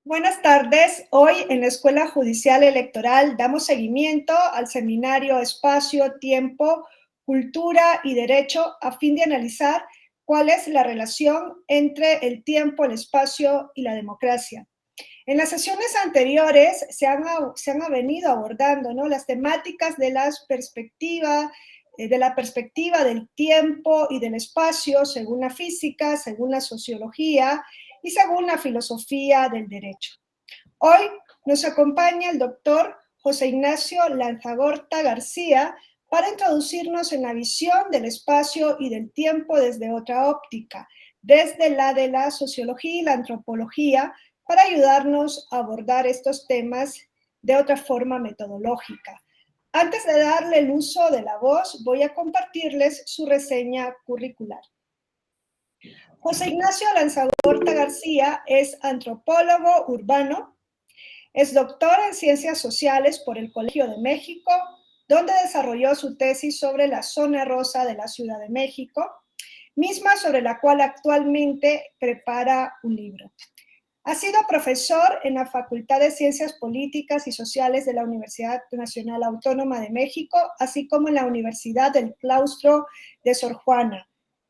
Buenas tardes. Hoy en la Escuela Judicial Electoral damos seguimiento al seminario Espacio, Tiempo, Cultura y Derecho a fin de analizar cuál es la relación entre el tiempo, el espacio y la democracia. En las sesiones anteriores se han venido abordando, ¿no?, las temáticas de la perspectiva del tiempo y del espacio según la física, según la sociología y según la filosofía del derecho. Hoy nos acompaña el doctor José Ignacio Lanzagorta García para introducirnos en la visión del espacio y del tiempo desde otra óptica, desde la de la sociología y la antropología, para ayudarnos a abordar estos temas de otra forma metodológica. Antes de darle el uso de la voz, voy a compartirles su reseña curricular. José Ignacio Lanzagorta García es antropólogo urbano, es doctor en Ciencias Sociales por el Colegio de México, donde desarrolló su tesis sobre la zona rosa de la Ciudad de México, misma sobre la cual actualmente prepara un libro. Ha sido profesor en la Facultad de Ciencias Políticas y Sociales de la Universidad Nacional Autónoma de México, así como en la Universidad del Claustro de Sor Juana.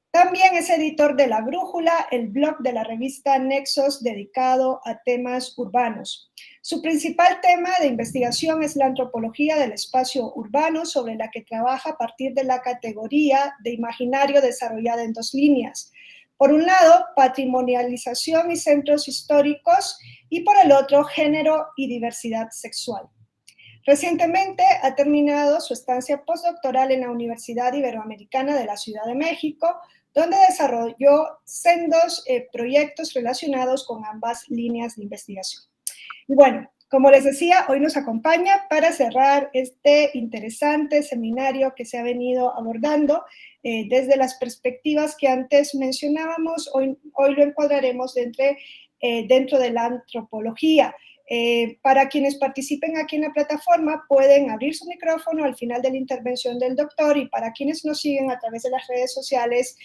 También es editor de La Brújula, el blog de la revista Nexos dedicado a temas urbanos. Su principal tema de investigación es la antropología del espacio urbano, sobre la que trabaja a partir de la categoría de imaginario desarrollada en dos líneas. Por un lado, patrimonialización y centros históricos, y por el otro, género y diversidad sexual. Recientemente ha terminado su estancia postdoctoral en la Universidad Iberoamericana de la Ciudad de México, donde desarrolló sendos proyectos relacionados con ambas líneas de investigación. Y bueno, como les decía, hoy nos acompaña para cerrar este interesante seminario que se ha venido abordando desde las perspectivas que antes mencionábamos. Hoy lo encuadraremos dentro de la antropología. Para quienes participen aquí en la plataforma, pueden abrir su micrófono al final de la intervención del doctor, y para quienes nos siguen a través de las redes sociales,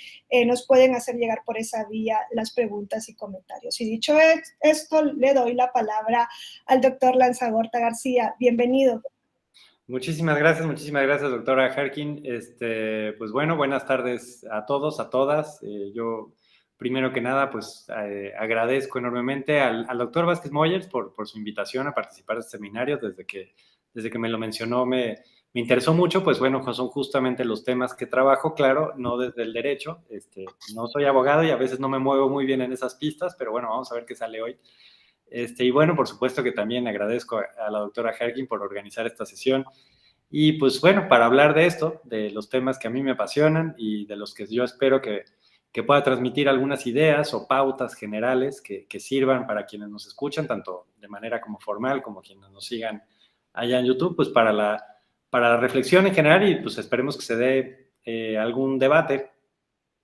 nos pueden hacer llegar por esa vía las preguntas y comentarios. Y dicho esto, le doy la palabra al doctor Lanzagorta García. Bienvenido. Muchísimas gracias, doctora Harkin. Pues bueno, buenas tardes a todos, a todas. Yo, primero que nada, pues agradezco enormemente al doctor Vázquez Moyers por su invitación a participar de este seminario. Desde que me lo mencionó me interesó mucho. Pues bueno, son justamente los temas que trabajo, claro, no desde el derecho. No soy abogado y a veces no me muevo muy bien en esas pistas, pero bueno, vamos a ver qué sale hoy. Y bueno, por supuesto que también agradezco a la doctora Harkin por organizar esta sesión. Y pues bueno, para hablar de esto, de los temas que a mí me apasionan y de los que yo espero que pueda transmitir algunas ideas o pautas generales que sirvan para quienes nos escuchan, tanto de manera como formal, como quienes nos sigan allá en YouTube, pues para la reflexión en general, y pues esperemos que se dé algún debate.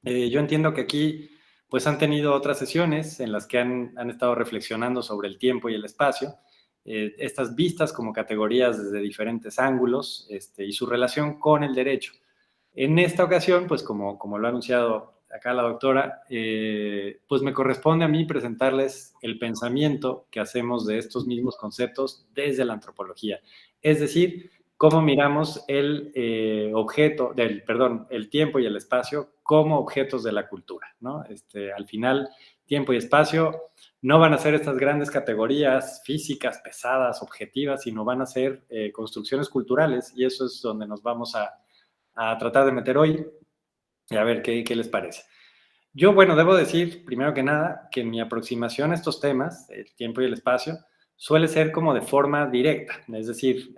Yo entiendo que aquí pues han tenido otras sesiones en las que han estado reflexionando sobre el tiempo y el espacio, estas vistas como categorías desde diferentes ángulos, y su relación con el derecho. En esta ocasión, pues como lo ha anunciado acá la doctora, pues me corresponde a mí presentarles el pensamiento que hacemos de estos mismos conceptos desde la antropología. Es decir, cómo miramos el tiempo y el espacio como objetos de la cultura, ¿no? Al final, tiempo y espacio no van a ser estas grandes categorías físicas, pesadas, objetivas, sino van a ser construcciones culturales, y eso es donde nos vamos a tratar de meter hoy y a ver qué les parece. Yo, bueno, debo decir, primero que nada, que mi aproximación a estos temas, el tiempo y el espacio, suele ser como de forma directa, es decir,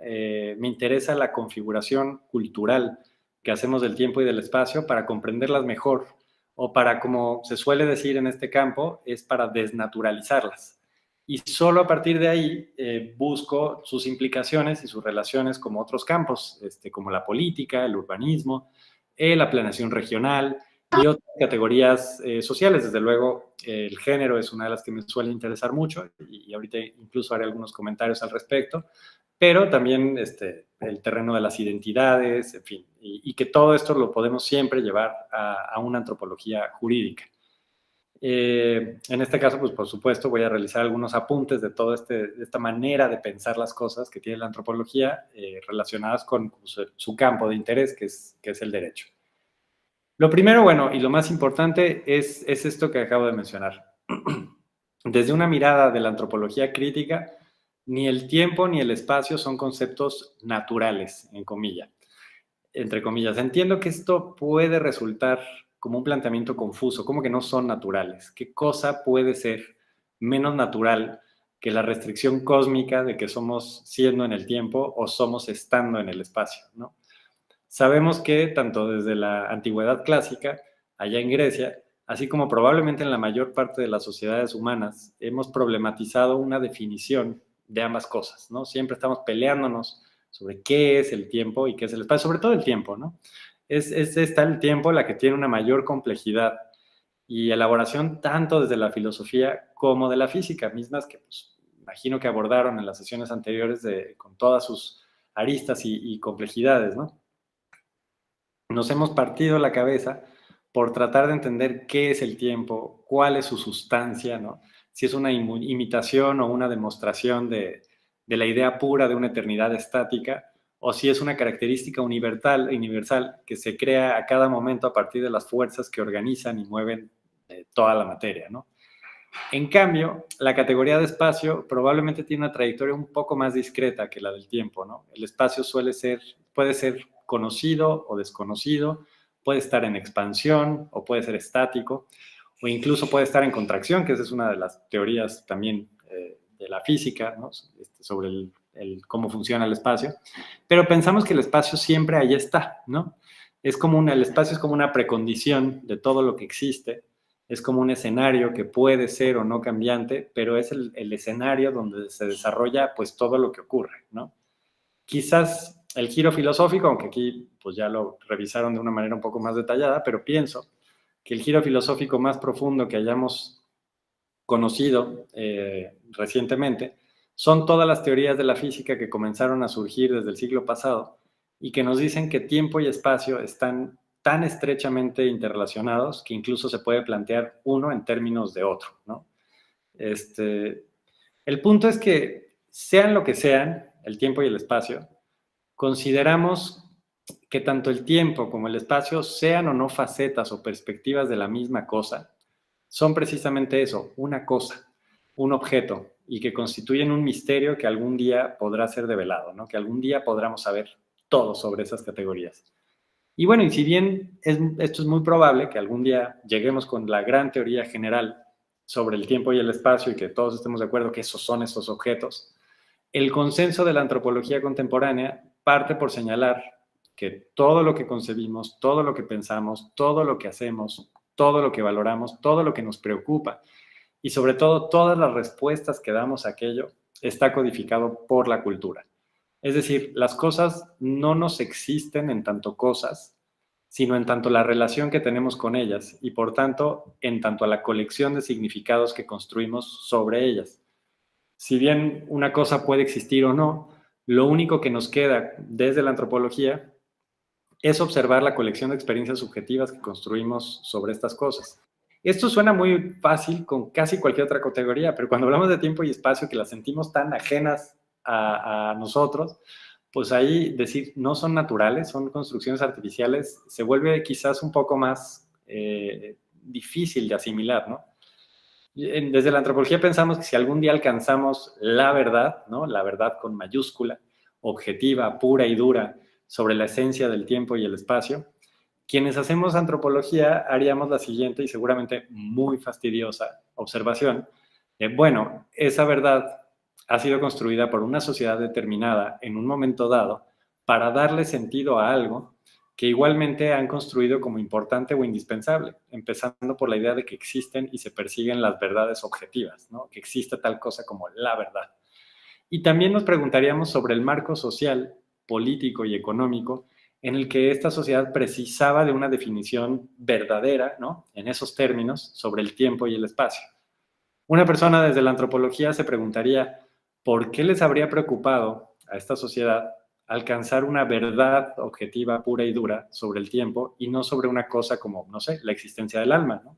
me interesa la configuración cultural que hacemos del tiempo y del espacio para comprenderlas mejor, o para, como se suele decir en este campo, es para desnaturalizarlas. Y solo a partir de ahí busco sus implicaciones y sus relaciones con otros campos, como la política, el urbanismo, la planeación regional y otras categorías sociales. Desde luego, el género es una de las que me suele interesar mucho, y ahorita incluso haré algunos comentarios al respecto, pero también el terreno de las identidades, en fin, y que todo esto lo podemos siempre llevar a una antropología jurídica. En este caso, pues por supuesto, voy a realizar algunos apuntes de toda esta manera de pensar las cosas que tiene la antropología relacionadas con su campo de interés, que es el derecho. Lo primero, bueno, y lo más importante es esto que acabo de mencionar. Desde una mirada de la antropología crítica, ni el tiempo ni el espacio son conceptos naturales, entre comillas. Entiendo que esto puede resultar como un planteamiento confuso, como que no son naturales. ¿Qué cosa puede ser menos natural que la restricción cósmica de que somos siendo en el tiempo o somos estando en el espacio, ¿no? Sabemos que tanto desde la antigüedad clásica, allá en Grecia, así como probablemente en la mayor parte de las sociedades humanas, hemos problematizado una definición de ambas cosas, ¿no? Siempre estamos peleándonos sobre qué es el tiempo y qué es el espacio, sobre todo el tiempo, ¿no? Está el tiempo la que tiene una mayor complejidad y elaboración tanto desde la filosofía como de la física, mismas que pues, imagino que abordaron en las sesiones anteriores con todas sus aristas y complejidades, ¿no? Nos hemos partido la cabeza por tratar de entender qué es el tiempo, cuál es su sustancia, ¿no? Si es una imitación o una demostración de la idea pura de una eternidad estática, o si es una característica universal que se crea a cada momento a partir de las fuerzas que organizan y mueven toda la materia, ¿no? En cambio, la categoría de espacio probablemente tiene una trayectoria un poco más discreta que la del tiempo, ¿no? El espacio puede ser conocido o desconocido, puede estar en expansión o puede ser estático, o incluso puede estar en contracción, que esa es una de las teorías también de la física, ¿no? Sobre cómo funciona el espacio. Pero pensamos que el espacio siempre ahí está, ¿no? El espacio es como una precondición de todo lo que existe. Es como un escenario que puede ser o no cambiante, pero es el escenario donde se desarrolla pues todo lo que ocurre, ¿no? Quizás el giro filosófico, aunque aquí pues ya lo revisaron de una manera un poco más detallada, pero pienso que el giro filosófico más profundo que hayamos conocido recientemente son todas las teorías de la física que comenzaron a surgir desde el siglo pasado y que nos dicen que tiempo y espacio están tan estrechamente interrelacionados que incluso se puede plantear uno en términos de otro, ¿no? El punto es que, sean lo que sean, el tiempo y el espacio, consideramos que tanto el tiempo como el espacio, sean o no facetas o perspectivas de la misma cosa, son precisamente eso, una cosa, un objeto, y que constituyen un misterio que algún día podrá ser develado, ¿no? Que algún día podremos saber todo sobre esas categorías. Y bueno, y si bien esto es muy probable que algún día lleguemos con la gran teoría general sobre el tiempo y el espacio y que todos estemos de acuerdo que esos son esos objetos, el consenso de la antropología contemporánea parte por señalar que todo lo que concebimos, todo lo que pensamos, todo lo que hacemos, todo lo que valoramos, todo lo que nos preocupa y sobre todo todas las respuestas que damos a aquello está codificado por la cultura. Es decir, las cosas no nos existen en tanto cosas, sino en tanto la relación que tenemos con ellas y por tanto en tanto a la colección de significados que construimos sobre ellas. Si bien una cosa puede existir o no, lo único que nos queda desde la antropología es observar la colección de experiencias subjetivas que construimos sobre estas cosas. Esto suena muy fácil con casi cualquier otra categoría, pero cuando hablamos de tiempo y espacio que las sentimos tan ajenas a nosotros, pues ahí decir no son naturales, son construcciones artificiales, se vuelve quizás un poco más difícil de asimilar, ¿no? Desde la antropología pensamos que si algún día alcanzamos la verdad, ¿no? La verdad con mayúscula, objetiva, pura y dura, sobre la esencia del tiempo y el espacio, quienes hacemos antropología haríamos la siguiente y seguramente muy fastidiosa observación. Bueno, esa verdad ha sido construida por una sociedad determinada en un momento dado para darle sentido a algo que igualmente han construido como importante o indispensable, empezando por la idea de que existen y se persiguen las verdades objetivas, ¿no? Que existe tal cosa como la verdad. Y también nos preguntaríamos sobre el marco social, político y económico en el que esta sociedad precisaba de una definición verdadera, ¿no? En esos términos, sobre el tiempo y el espacio. Una persona desde la antropología se preguntaría, ¿por qué les habría preocupado a esta sociedad alcanzar una verdad objetiva, pura y dura sobre el tiempo y no sobre una cosa como, no sé, la existencia del alma, ¿no?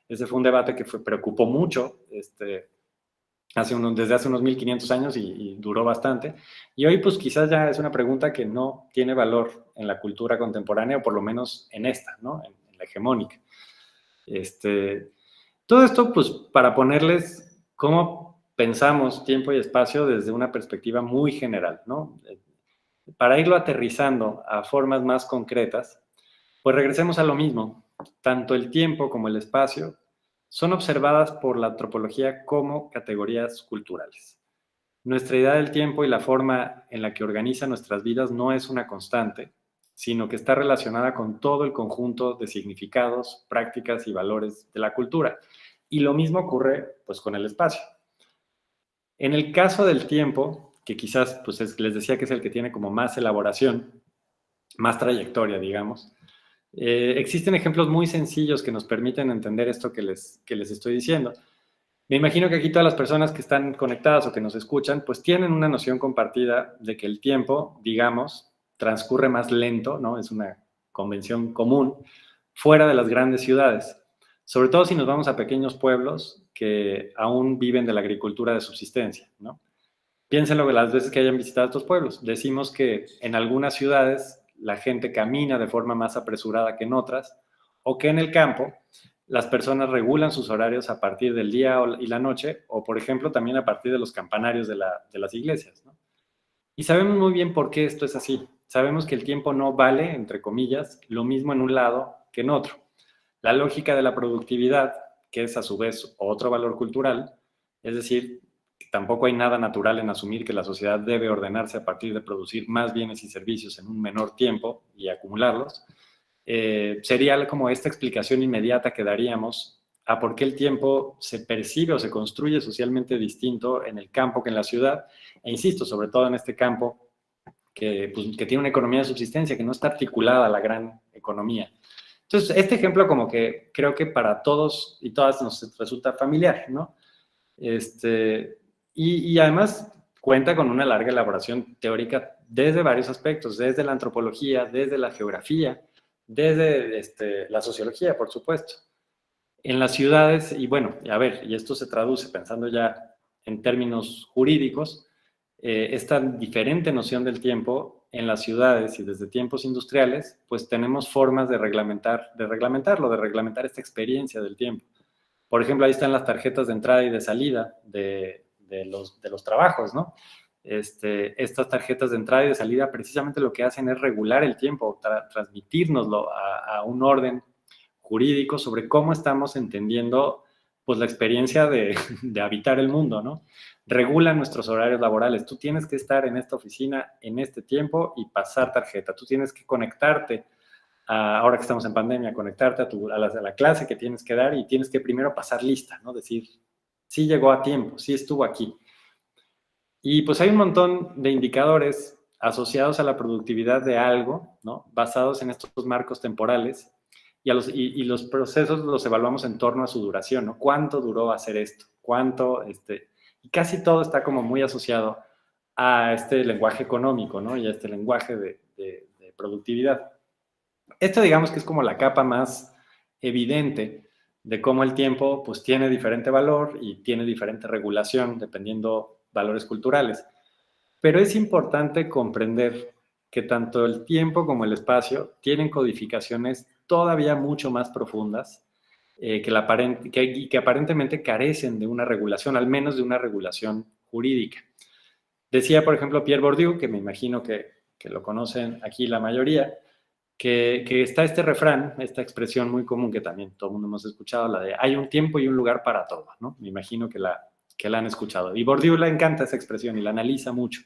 Ese fue un debate que preocupó mucho desde hace unos 1500 años y duró bastante. Y hoy pues quizás ya es una pregunta que no tiene valor en la cultura contemporánea, o por lo menos en esta, ¿no? En la hegemónica. Todo esto pues para ponerles cómo pensamos tiempo y espacio desde una perspectiva muy general, ¿no? Para irlo aterrizando a formas más concretas, pues regresemos a lo mismo. Tanto el tiempo como el espacio son observadas por la antropología como categorías culturales. Nuestra idea del tiempo y la forma en la que organiza nuestras vidas no es una constante, sino que está relacionada con todo el conjunto de significados, prácticas y valores de la cultura. Y lo mismo ocurre pues con el espacio. En el caso del tiempo, que quizás pues les decía que es el que tiene como más elaboración, más trayectoria, digamos, existen ejemplos muy sencillos que nos permiten entender esto que les estoy diciendo. Me imagino que aquí todas las personas que están conectadas o que nos escuchan, pues tienen una noción compartida de que el tiempo, digamos, transcurre más lento, ¿no? Es una convención común, fuera de las grandes ciudades. Sobre todo si nos vamos a pequeños pueblos que aún viven de la agricultura de subsistencia, ¿no? Piénsenlo las veces que hayan visitado estos pueblos. Decimos que en algunas ciudades la gente camina de forma más apresurada que en otras, o que en el campo las personas regulan sus horarios a partir del día y la noche, o por ejemplo también a partir de los campanarios de las iglesias, ¿no? Y sabemos muy bien por qué esto es así. Sabemos que el tiempo no vale, entre comillas, lo mismo en un lado que en otro. La lógica de la productividad, que es a su vez otro valor cultural, es decir, tampoco hay nada natural en asumir que la sociedad debe ordenarse a partir de producir más bienes y servicios en un menor tiempo y acumularlos, sería como esta explicación inmediata que daríamos a por qué el tiempo se percibe o se construye socialmente distinto en el campo que en la ciudad, e insisto, sobre todo en este campo que tiene una economía de subsistencia, que no está articulada a la gran economía. Entonces, este ejemplo como que creo que para todos y todas nos resulta familiar, ¿no? Y además cuenta con una larga elaboración teórica desde varios aspectos, desde la antropología, desde la geografía, desde la sociología, por supuesto. En las ciudades, y bueno, a ver, y esto se traduce pensando ya en términos jurídicos, esta diferente noción del tiempo en las ciudades y desde tiempos industriales, pues tenemos formas de reglamentarlo, de reglamentar esta experiencia del tiempo. Por ejemplo, ahí están las tarjetas de entrada y de salida de los trabajos, ¿no? Estas tarjetas de entrada y de salida precisamente lo que hacen es regular el tiempo, transmitírnoslo a un orden jurídico sobre cómo estamos entendiendo pues la experiencia de habitar el mundo, ¿no? Regulan nuestros horarios laborales. Tú tienes que estar en esta oficina en este tiempo y pasar tarjeta. Tú tienes que conectarte, ahora que estamos en pandemia, conectarte a la clase que tienes que dar y tienes que primero pasar lista, ¿no? Decir, sí llegó a tiempo, sí estuvo aquí. Y pues hay un montón de indicadores asociados a la productividad de algo, ¿no? Basados en estos marcos temporales y los procesos los evaluamos en torno a su duración, ¿no? ¿Cuánto duró hacer esto? ¿Cuánto? Y casi todo está como muy asociado a este lenguaje económico, ¿no? Y a este lenguaje de productividad. Esto digamos que es como la capa más evidente de cómo el tiempo pues tiene diferente valor y tiene diferente regulación dependiendo valores culturales. Pero es importante comprender que tanto el tiempo como el espacio tienen codificaciones todavía mucho más profundas que aparentemente carecen de una regulación, al menos de una regulación jurídica. Decía, por ejemplo, Pierre Bourdieu, que me imagino que lo conocen aquí la mayoría, que está este refrán, esta expresión muy común que también todo el mundo hemos escuchado, la de hay un tiempo y un lugar para todo, ¿no? Me imagino que la han escuchado. Y Bourdieu le encanta esa expresión y la analiza mucho.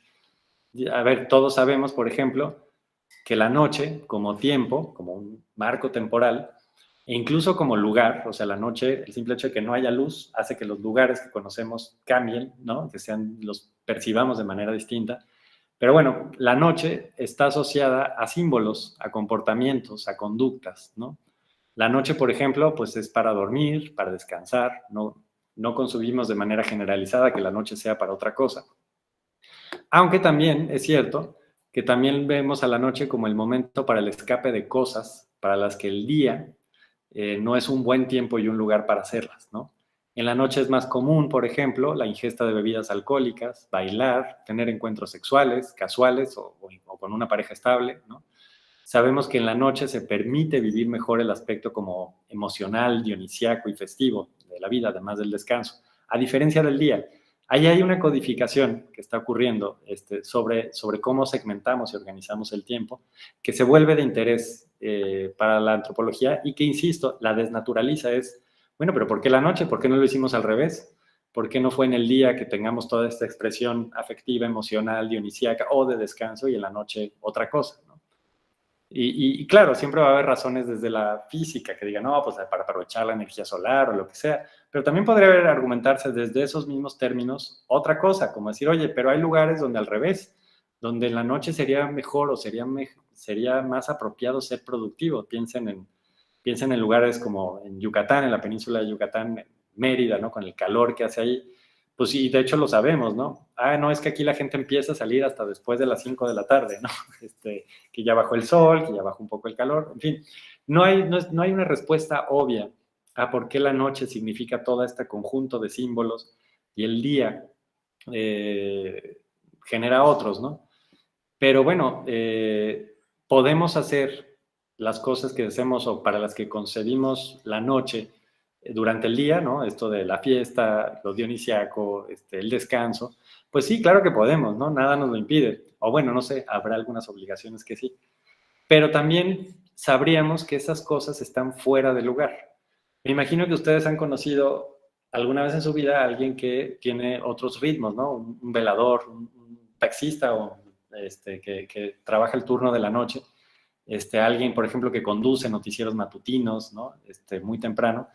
A ver, todos sabemos, por ejemplo, que la noche como tiempo, como un marco temporal, e incluso como lugar, o sea, la noche, el simple hecho de que no haya luz hace que los lugares que conocemos cambien, ¿no? Que los percibamos de manera distinta. Pero bueno, la noche está asociada a símbolos, a comportamientos, a conductas, ¿no? La noche, por ejemplo, pues es para dormir, para descansar, no concebimos de manera generalizada que la noche sea para otra cosa. Aunque también es cierto que también vemos a la noche como el momento para el escape de cosas para las que el día no es un buen tiempo y un lugar para hacerlas, ¿no? En la noche es más común, por ejemplo, la ingesta de bebidas alcohólicas, bailar, tener encuentros sexuales, casuales o con una pareja estable, ¿no? Sabemos que en la noche se permite vivir mejor el aspecto como emocional, dionisíaco y festivo de la vida, además del descanso, a diferencia del día. Ahí hay una codificación que está ocurriendo sobre cómo segmentamos y organizamos el tiempo, que se vuelve de interés para la antropología y que, insisto, la desnaturaliza. Bueno, pero ¿por qué la noche? ¿Por qué no lo hicimos al revés? ¿Por qué no fue en el día que tengamos toda esta expresión afectiva, emocional, dionisíaca o de descanso y en la noche otra cosa, ¿no? Y claro, siempre va a haber razones desde la física que digan, no, pues para aprovechar la energía solar o lo que sea, pero también podría haber argumentarse desde esos mismos términos otra cosa, como decir, oye, pero hay lugares donde al revés, donde en la noche sería mejor o sería más apropiado ser productivo. Piensen en lugares como en Yucatán, en la península de Yucatán, Mérida, ¿no? Con el calor que hace ahí. Pues sí, de hecho lo sabemos, ¿no? No, es que aquí la gente empieza a salir hasta después de las 5 de la tarde, ¿no? Que ya bajó el sol, que ya bajó un poco el calor, en fin. No hay una respuesta obvia a por qué la noche significa todo este conjunto de símbolos y el día genera otros, ¿no? Pero bueno, podemos hacer las cosas que hacemos o para las que concebimos la noche durante el día, ¿no? Esto de la fiesta, lo dionisiaco, el descanso. Pues sí, claro que podemos, ¿no? Nada nos lo impide. O bueno, no sé, habrá algunas obligaciones que sí. Pero también sabríamos que esas cosas están fuera de lugar. Me imagino que ustedes han conocido alguna vez en su vida a alguien que tiene otros ritmos, ¿no? Un velador, un taxista o que trabaja el turno de la noche, alguien, por ejemplo, que conduce noticieros matutinos, ¿no? Muy temprano,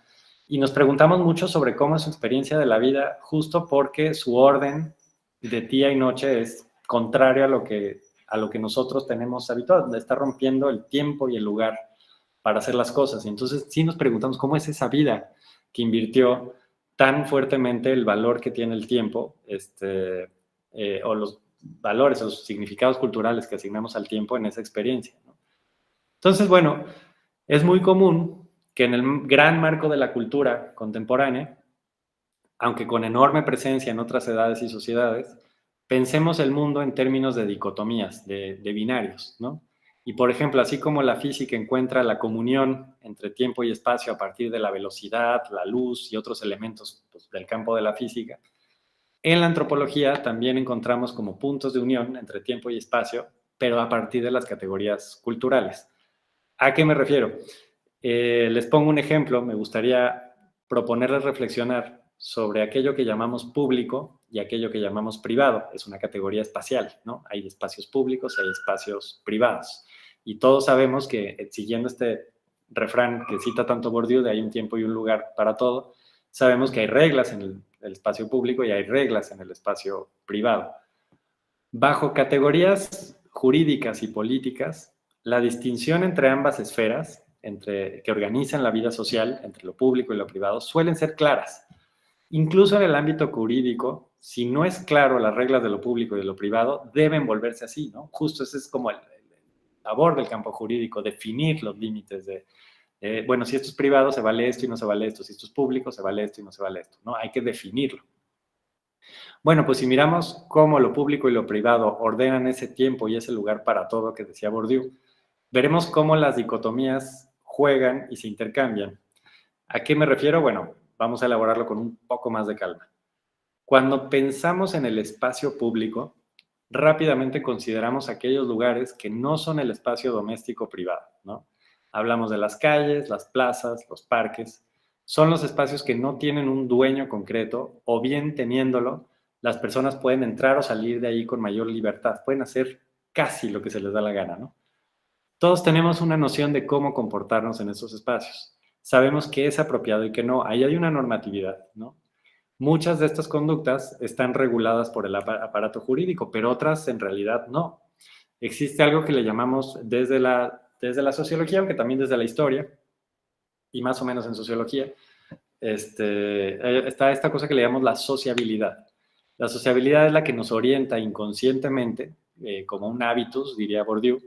y nos preguntamos mucho sobre cómo es su experiencia de la vida, justo porque su orden de día y noche es contrario a lo que nosotros tenemos habituado, está rompiendo el tiempo y el lugar para hacer las cosas. Y entonces sí nos preguntamos cómo es esa vida que invirtió tan fuertemente el valor que tiene el tiempo, o los valores o los significados culturales que asignamos al tiempo en esa experiencia, ¿no? Entonces, bueno, es muy común que en el gran marco de la cultura contemporánea, aunque con enorme presencia en otras edades y sociedades, pensemos el mundo en términos de dicotomías, de binarios, ¿no? Y por ejemplo, así como la física encuentra la comunión entre tiempo y espacio a partir de la velocidad, la luz y otros elementos pues, del campo de la física, en la antropología también encontramos como puntos de unión entre tiempo y espacio, pero a partir de las categorías culturales. ¿A qué me refiero? Les pongo un ejemplo. Me gustaría proponerles reflexionar sobre aquello que llamamos público y aquello que llamamos privado. Es una categoría espacial, ¿no? Hay espacios públicos y hay espacios privados. Y todos sabemos que, siguiendo este refrán que cita tanto Bourdieu, de hay un tiempo y un lugar para todo, sabemos que hay reglas en el espacio público y hay reglas en el espacio privado. Bajo categorías jurídicas y políticas, la distinción entre ambas esferas, que organizan la vida social, entre lo público y lo privado, suelen ser claras. Incluso en el ámbito jurídico, si no es claro las reglas de lo público y de lo privado, deben volverse así, ¿no? Justo ese es como el labor del campo jurídico, definir los límites bueno, si esto es privado, se vale esto y no se vale esto. Si esto es público, se vale esto y no se vale esto, ¿no? Hay que definirlo. Bueno, pues si miramos cómo lo público y lo privado ordenan ese tiempo y ese lugar para todo que decía Bourdieu, veremos cómo las dicotomías juegan y se intercambian. ¿A qué me refiero? Bueno, vamos a elaborarlo con un poco más de calma. Cuando pensamos en el espacio público, rápidamente consideramos aquellos lugares que no son el espacio doméstico privado, ¿no? Hablamos de las calles, las plazas, los parques. Son los espacios que no tienen un dueño concreto, o bien teniéndolo, las personas pueden entrar o salir de ahí con mayor libertad. Pueden hacer casi lo que se les da la gana, ¿no? Todos tenemos una noción de cómo comportarnos en esos espacios. Sabemos qué es apropiado y qué no. Ahí hay una normatividad, ¿no? Muchas de estas conductas están reguladas por el aparato jurídico, pero otras en realidad no. Existe algo que le llamamos desde la sociología, aunque también desde la historia, y más o menos en sociología, está esta cosa que le llamamos la sociabilidad. La sociabilidad es la que nos orienta inconscientemente, como un hábitus, diría Bourdieu,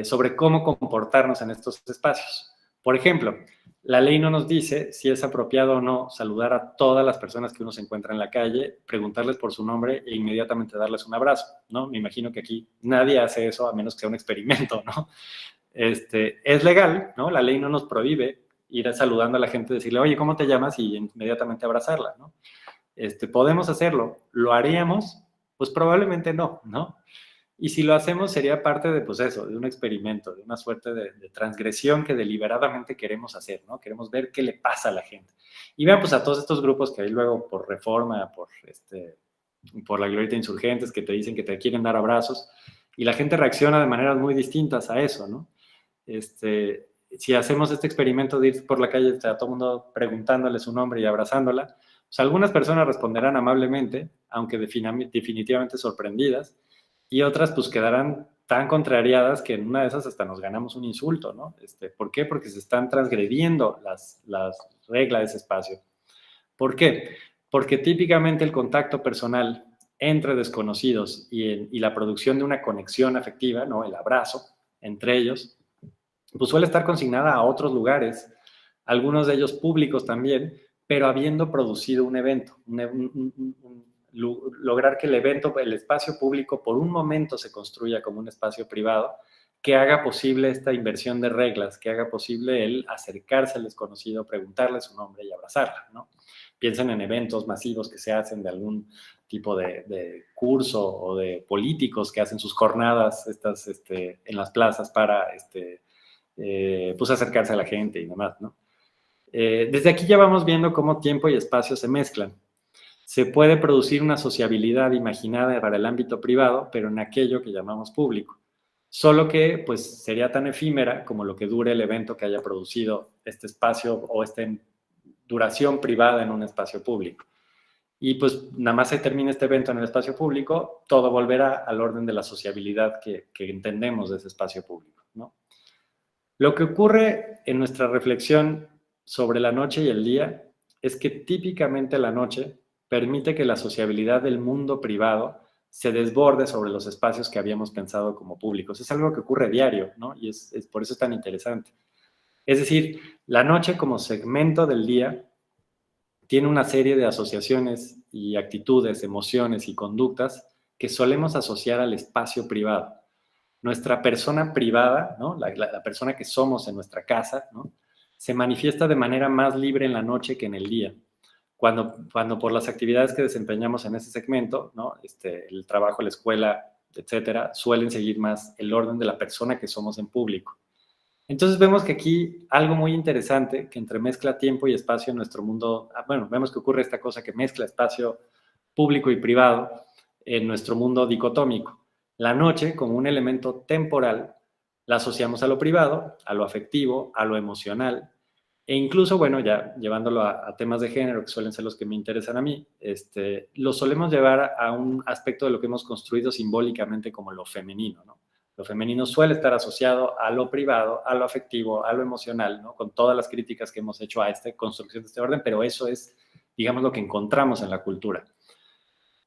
sobre cómo comportarnos en estos espacios. Por ejemplo, la ley no nos dice si es apropiado o no saludar a todas las personas que uno se encuentra en la calle, preguntarles por su nombre e inmediatamente darles un abrazo, ¿no? Me imagino que aquí nadie hace eso a menos que sea un experimento, ¿no? Es legal, ¿no? La ley no nos prohíbe ir saludando a la gente, decirle, oye, ¿cómo te llamas? Y inmediatamente abrazarla, ¿no? ¿Podemos hacerlo? ¿Lo haríamos? Pues probablemente no, ¿no? Y si lo hacemos sería parte de, pues eso, de un experimento, de una suerte de transgresión que deliberadamente queremos hacer, ¿no? Queremos ver qué le pasa a la gente. Y vean, pues a todos estos grupos que hay luego por Reforma, por la Glorieta Insurgentes, que te dicen que te quieren dar abrazos, y la gente reacciona de maneras muy distintas a eso, ¿no? Si hacemos este experimento de ir por la calle a todo el mundo preguntándole su nombre y abrazándola, pues algunas personas responderán amablemente, aunque definitivamente sorprendidas, y otras pues quedarán tan contrariadas que en una de esas hasta nos ganamos un insulto, ¿no? ¿Por qué? Porque se están transgrediendo las reglas de ese espacio. ¿Por qué? Porque típicamente el contacto personal entre desconocidos y la producción de una conexión afectiva, ¿no? El abrazo entre ellos, pues suele estar consignada a otros lugares, algunos de ellos públicos también, pero habiendo producido un evento, lograr que el evento, el espacio público, por un momento se construya como un espacio privado, que haga posible esta inversión de reglas, que haga posible el acercarse al desconocido, preguntarle su nombre y abrazarla, ¿no? Piensen en eventos masivos que se hacen de algún tipo de curso o de políticos que hacen sus jornadas en las plazas para pues acercarse a la gente y demás, ¿no? Desde aquí ya vamos viendo cómo tiempo y espacio se mezclan. Se puede producir una sociabilidad imaginada para el ámbito privado, pero en aquello que llamamos público. Solo que pues sería tan efímera como lo que dure el evento que haya producido este espacio o esta duración privada en un espacio público. Y pues nada más se termina este evento en el espacio público, todo volverá al orden de la sociabilidad que entendemos de ese espacio público, ¿no? Lo que ocurre en nuestra reflexión sobre la noche y el día es que típicamente la noche permite que la sociabilidad del mundo privado se desborde sobre los espacios que habíamos pensado como públicos. Es algo que ocurre diario, ¿no? Y por eso es tan interesante. Es decir, la noche como segmento del día tiene una serie de asociaciones y actitudes, emociones y conductas que solemos asociar al espacio privado. Nuestra persona privada, ¿no? La persona que somos en nuestra casa, ¿no? Se manifiesta de manera más libre en la noche que en el día. Cuando por las actividades que desempeñamos en ese segmento, ¿no? El trabajo, la escuela, etcétera, suelen seguir más el orden de la persona que somos en público. Entonces vemos que aquí algo muy interesante que entremezcla tiempo y espacio en nuestro mundo, bueno, vemos que ocurre esta cosa que mezcla espacio público y privado en nuestro mundo dicotómico. La noche, como un elemento temporal, la asociamos a lo privado, a lo afectivo, a lo emocional, e incluso, bueno, ya llevándolo a temas de género, que suelen ser los que me interesan a mí, lo solemos llevar a un aspecto de lo que hemos construido simbólicamente como lo femenino, ¿no? Lo femenino suele estar asociado a lo privado, a lo afectivo, a lo emocional, ¿no? Con todas las críticas que hemos hecho a esta construcción de este orden, pero eso es, digamos, lo que encontramos en la cultura.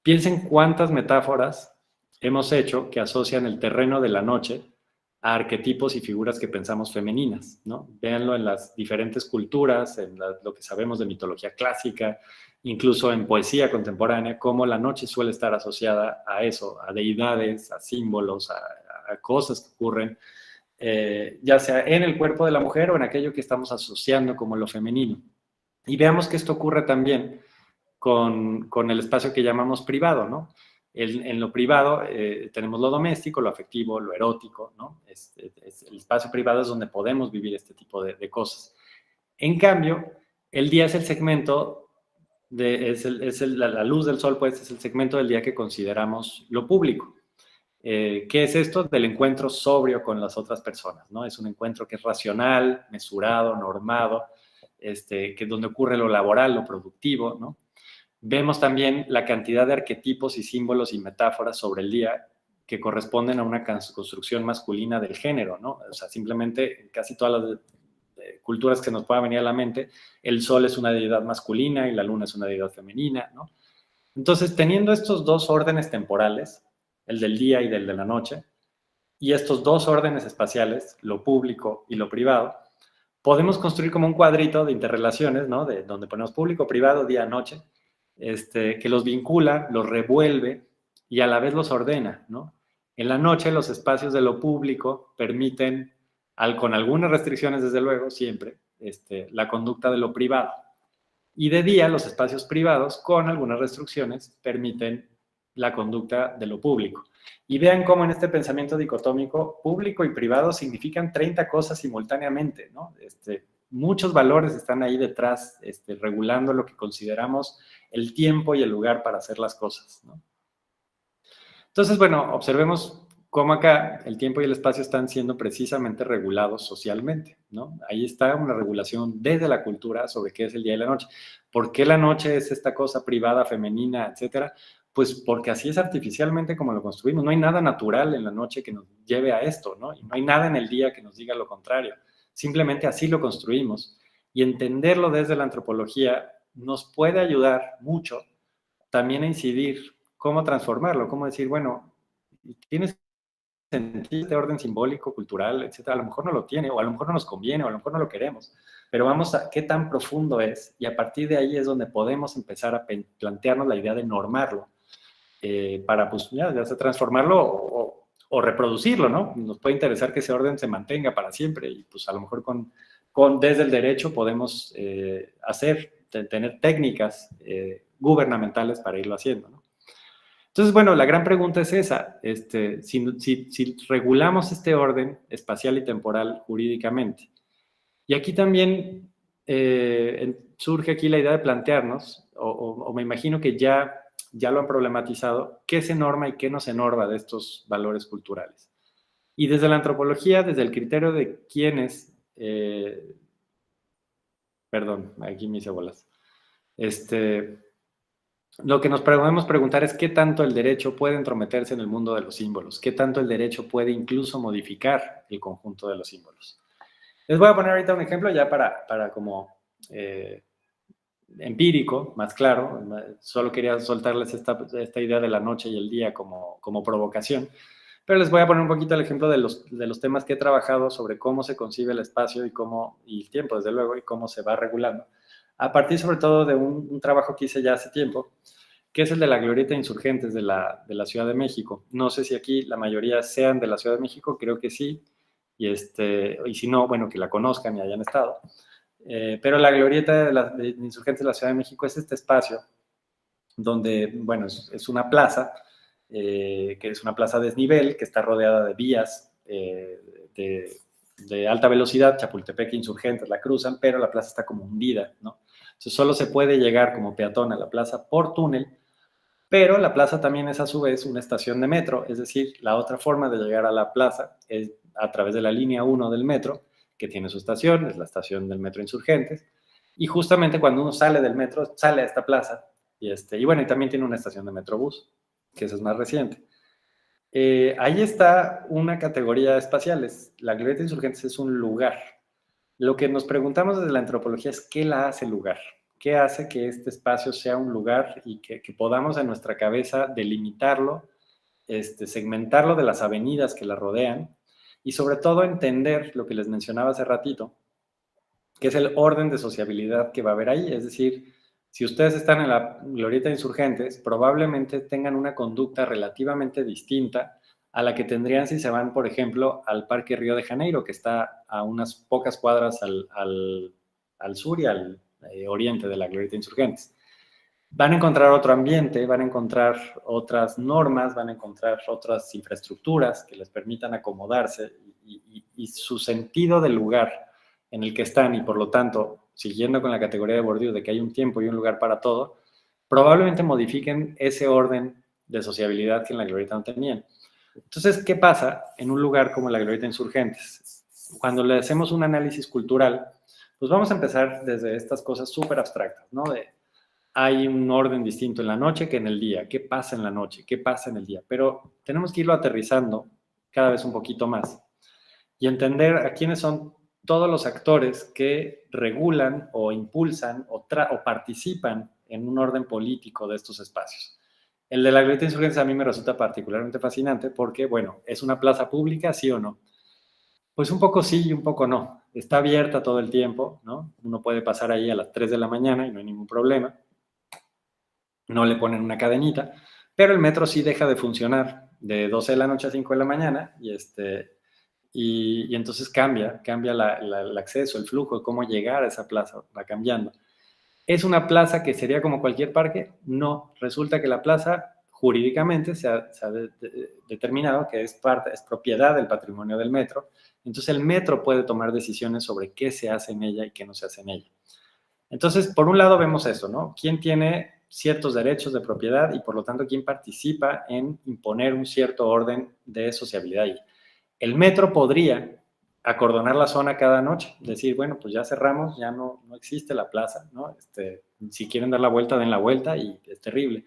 Piensen cuántas metáforas hemos hecho que asocian el terreno de la noche a arquetipos y figuras que pensamos femeninas, ¿no? Véanlo en las diferentes culturas, en lo que sabemos de mitología clásica, incluso en poesía contemporánea, cómo la noche suele estar asociada a eso, a deidades, a símbolos, a cosas que ocurren, ya sea en el cuerpo de la mujer o en aquello que estamos asociando como lo femenino. Y veamos que esto ocurre también con el espacio que llamamos privado, ¿no? En lo privado tenemos lo doméstico, lo afectivo, lo erótico, ¿no? El espacio privado es donde podemos vivir este tipo de cosas. En cambio, el día es el segmento, la luz del sol, pues, es el segmento del día que consideramos lo público. ¿Qué es esto? Del encuentro sobrio con las otras personas, ¿no? Es un encuentro que es racional, mesurado, normado, que es donde ocurre lo laboral, lo productivo, ¿no? Vemos también la cantidad de arquetipos y símbolos y metáforas sobre el día que corresponden a una construcción masculina del género, ¿no? O sea, simplemente en casi todas las culturas que nos pueda venir a la mente, el sol es una deidad masculina y la luna es una deidad femenina, ¿no? Entonces, teniendo estos dos órdenes temporales, el del día y del de la noche, y estos dos órdenes espaciales, lo público y lo privado, podemos construir como un cuadrito de interrelaciones, ¿no? De donde ponemos público, privado, día, noche, que los vincula, los revuelve y a la vez los ordena, ¿no? En la noche los espacios de lo público permiten, con algunas restricciones desde luego, siempre, la conducta de lo privado. Y de día los espacios privados, con algunas restricciones, permiten la conducta de lo público. Y vean cómo en este pensamiento dicotómico, público y privado significan 30 cosas simultáneamente, ¿no? Muchos valores están ahí detrás, regulando lo que consideramos el tiempo y el lugar para hacer las cosas, ¿no? Entonces, bueno, observemos cómo acá el tiempo y el espacio están siendo precisamente regulados socialmente, ¿no? Ahí está una regulación desde la cultura sobre qué es el día y la noche. ¿Por qué la noche es esta cosa privada, femenina, etcétera? Pues porque así es artificialmente como lo construimos. No hay nada natural en la noche que nos lleve a esto, ¿no? Y no hay nada en el día que nos diga lo contrario. Simplemente así lo construimos. Y entenderlo desde la antropología nos puede ayudar mucho también a incidir cómo transformarlo, cómo decir, bueno, tienes sentido este orden simbólico, cultural, etcétera. A lo mejor no lo tiene, o a lo mejor no nos conviene, o a lo mejor no lo queremos, pero vamos a qué tan profundo es, y a partir de ahí es donde podemos empezar a plantearnos la idea de normarlo, para pues ya sea transformarlo o reproducirlo, ¿no? Nos puede interesar que ese orden se mantenga para siempre, y pues a lo mejor desde el derecho podemos tener técnicas gubernamentales para irlo haciendo, ¿no? Entonces, bueno, la gran pregunta es esa, si regulamos este orden espacial y temporal jurídicamente. Y aquí también surge aquí la idea de plantearnos, o me imagino que ya lo han problematizado, qué se norma y qué no se norma de estos valores culturales. Y desde la antropología, desde el criterio de quiénes, perdón, aquí me hice bolas, lo que nos podemos preguntar es qué tanto el derecho puede entrometerse en el mundo de los símbolos, qué tanto el derecho puede incluso modificar el conjunto de los símbolos. Les voy a poner ahorita un ejemplo ya para como empírico, más claro. Solo quería soltarles esta idea de la noche y el día como provocación, pero les voy a poner un poquito el ejemplo de los temas que he trabajado sobre cómo se concibe el espacio y el tiempo, desde luego, y cómo se va regulando, a partir sobre todo de un trabajo que hice ya hace tiempo, que es el de la glorieta Insurgentes de la Ciudad de México. No sé si aquí la mayoría sean de la Ciudad de México, creo que sí, y si no, bueno, que la conozcan y hayan estado. Pero la glorieta de Insurgentes de la Ciudad de México es este espacio donde, bueno, es una plaza, que es una plaza a desnivel, que está rodeada de vías de alta velocidad. Chapultepec e Insurgentes la cruzan, pero la plaza está como hundida, ¿no? Entonces solo se puede llegar como peatón a la plaza por túnel, pero la plaza también es a su vez una estación de metro, es decir, la otra forma de llegar a la plaza es a través de la línea 1 del metro, que tiene su estación, es la estación del metro Insurgentes, y justamente cuando uno sale del metro, sale a esta plaza, y bueno, y también tiene una estación de metrobús, que eso es más reciente. Ahí está una categoría espacial, la glorieta Insurgentes es un lugar. Lo que nos preguntamos desde la antropología es ¿qué la hace lugar? ¿Qué hace que este espacio sea un lugar y que podamos en nuestra cabeza delimitarlo, segmentarlo de las avenidas que la rodean y sobre todo entender lo que les mencionaba hace ratito, que es el orden de sociabilidad que va a haber ahí? Es decir, si ustedes están en la glorieta de Insurgentes, probablemente tengan una conducta relativamente distinta a la que tendrían si se van, por ejemplo, al Parque Río de Janeiro, que está a unas pocas cuadras al sur y al oriente de la glorieta de Insurgentes. Van a encontrar otro ambiente, van a encontrar otras normas, van a encontrar otras infraestructuras que les permitan acomodarse y su sentido del lugar en el que están, y por lo tanto, siguiendo con la categoría de Bourdieu de que hay un tiempo y un lugar para todo, probablemente modifiquen ese orden de sociabilidad que en la glorieta no tenían. Entonces, ¿qué pasa en un lugar como la glorieta Insurgentes? Cuando le hacemos un análisis cultural, pues vamos a empezar desde estas cosas súper abstractas, ¿no? Hay un orden distinto en la noche que en el día. ¿Qué pasa en la noche? ¿Qué pasa en el día? Pero tenemos que irlo aterrizando cada vez un poquito más y entender a quiénes son todos los actores que regulan o impulsan o participan en un orden político de estos espacios. El de la glorieta Insurgentes a mí me resulta particularmente fascinante porque, bueno, ¿es una plaza pública, sí o no? Pues un poco sí y un poco no. Está abierta todo el tiempo, ¿no? Uno puede pasar ahí a las 3 de la mañana y no hay ningún problema. No le ponen una cadenita, pero el metro sí deja de funcionar de 12 de la noche a 5 de la mañana y entonces cambia el acceso, el flujo, cómo llegar a esa plaza, va cambiando. ¿Es una plaza que sería como cualquier parque? No, resulta que la plaza jurídicamente se ha determinado que es propiedad del patrimonio del metro, entonces el metro puede tomar decisiones sobre qué se hace en ella y qué no se hace en ella. Entonces, por un lado vemos eso, ¿no? ¿Quién tiene ciertos derechos de propiedad y por lo tanto quién participa en imponer un cierto orden de sociabilidad ahí? El metro podría acordonar la zona cada noche, decir, bueno, pues ya cerramos, ya no existe la plaza, ¿no? Si quieren dar la vuelta, den la vuelta y es terrible.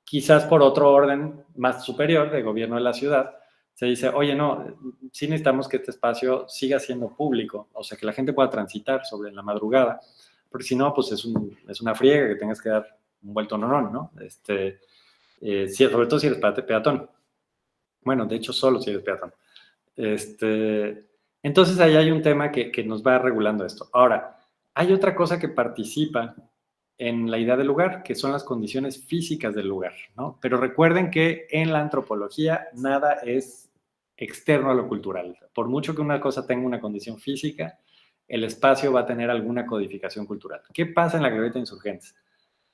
Quizás por otro orden más superior de gobierno de la ciudad, se dice, oye, no, sí necesitamos que este espacio siga siendo público, o sea, que la gente pueda transitar sobre la madrugada, porque si no, pues es una friega que tengas que dar un vuelto ¿no? Sobre todo si eres peatón. Bueno, de hecho, solo si eres peatón. Entonces ahí hay un tema que nos va regulando esto. Ahora, hay otra cosa que participa en la idea del lugar, que son las condiciones físicas del lugar, ¿no? Pero recuerden que en la antropología nada es externo a lo cultural. Por mucho que una cosa tenga una condición física, el espacio va a tener alguna codificación cultural. ¿Qué pasa en la Glorieta de Insurgentes?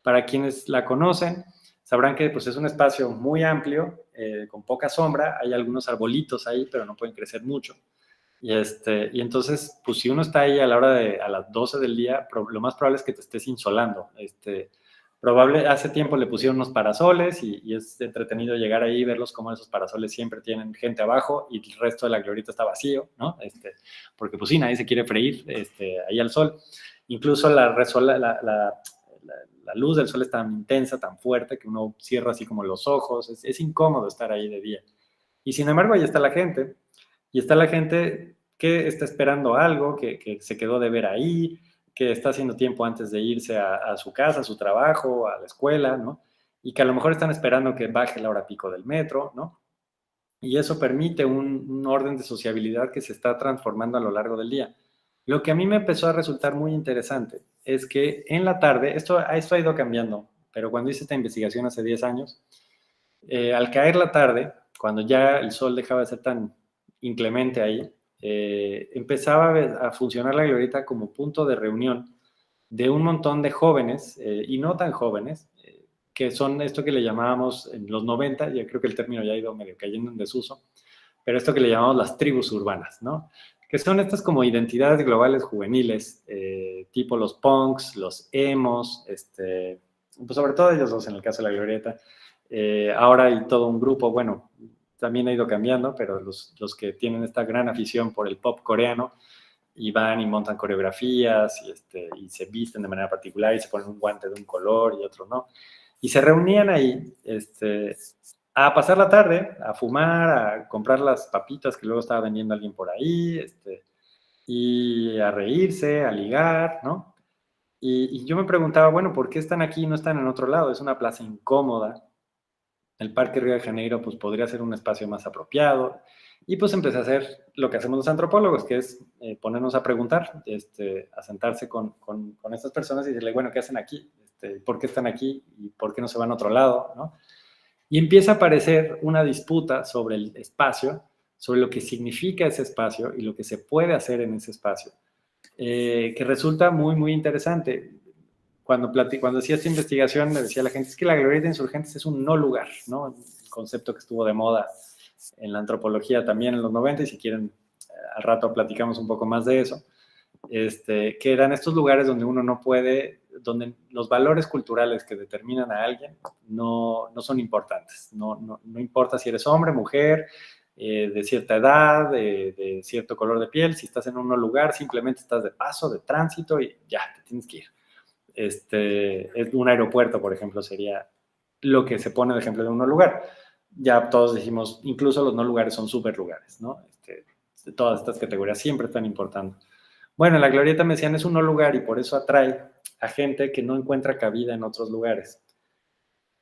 Para quienes la conocen, sabrán que pues, es un espacio muy amplio, con poca sombra, hay algunos arbolitos ahí, pero no pueden crecer mucho. Y entonces, pues si uno está ahí a las 12 del día, lo más probable es que te estés insolando. Hace tiempo le pusieron unos parasoles y es entretenido llegar ahí y verlos como esos parasoles siempre tienen gente abajo y el resto de la glorieta está vacío, ¿no? Porque pues sí, nadie se quiere freír ahí al sol. Incluso la luz del sol es tan intensa, tan fuerte, que uno cierra así como los ojos, es incómodo estar ahí de día. Y sin embargo, ahí está la gente, y está la gente que está esperando algo, que se quedó de ver ahí, que está haciendo tiempo antes de irse a su casa, a su trabajo, a la escuela, ¿no? Y que a lo mejor están esperando que baje la hora pico del metro, ¿no? Y eso permite un orden de sociabilidad que se está transformando a lo largo del día. Lo que a mí me empezó a resultar muy interesante es que en la tarde, esto ha ido cambiando, pero cuando hice esta investigación hace 10 años, al caer la tarde, cuando ya el sol dejaba de ser tan inclemente ahí, empezaba a funcionar la glorieta como punto de reunión de un montón de jóvenes y no tan jóvenes, que son esto que le llamábamos en los 90, ya creo que el término ya ha ido medio cayendo en desuso, pero esto que le llamamos las tribus urbanas, ¿no? Que son estas como identidades globales juveniles, tipo los punks, los emos, pues sobre todo ellos dos en el caso de la glorieta. Ahora hay todo un grupo, bueno, también ha ido cambiando, pero los que tienen esta gran afición por el pop coreano y van y montan coreografías y se visten de manera particular y se ponen un guante de un color y otro no. Y se reunían ahí a pasar la tarde, a fumar, a comprar las papitas que luego estaba vendiendo alguien por ahí, y a reírse, a ligar, ¿no? Y yo me preguntaba, bueno, ¿por qué están aquí y no están en otro lado? Es una plaza incómoda. El Parque Río de Janeiro pues podría ser un espacio más apropiado. Y pues empecé a hacer lo que hacemos los antropólogos, que es ponernos a preguntar, a sentarse con estas personas y decirle, bueno, ¿qué hacen aquí? ¿Por qué están aquí? ¿Y por qué no se van a otro lado? ¿No? Y empieza a aparecer una disputa sobre el espacio, sobre lo que significa ese espacio y lo que se puede hacer en ese espacio, que resulta muy, muy interesante. Cuando hacía esta investigación, me decía la gente, es que la glorieta de Insurgentes es un no lugar, ¿no? Un concepto que estuvo de moda en la antropología también en los 90, y si quieren, al rato platicamos un poco más de eso, que eran estos lugares donde uno no puede, donde los valores culturales que determinan a alguien no son importantes, no importa si eres hombre, mujer, de cierta edad, de cierto color de piel, si estás en un lugar, simplemente estás de paso, de tránsito y ya, te tienes que ir. Un aeropuerto, por ejemplo, sería lo que se pone de ejemplo de un no lugar. Ya todos dijimos, incluso los no lugares son super lugares, ¿no? Todas estas categorías siempre están importando. Bueno, en la glorieta me decían, es un no lugar y por eso atrae a gente que no encuentra cabida en otros lugares.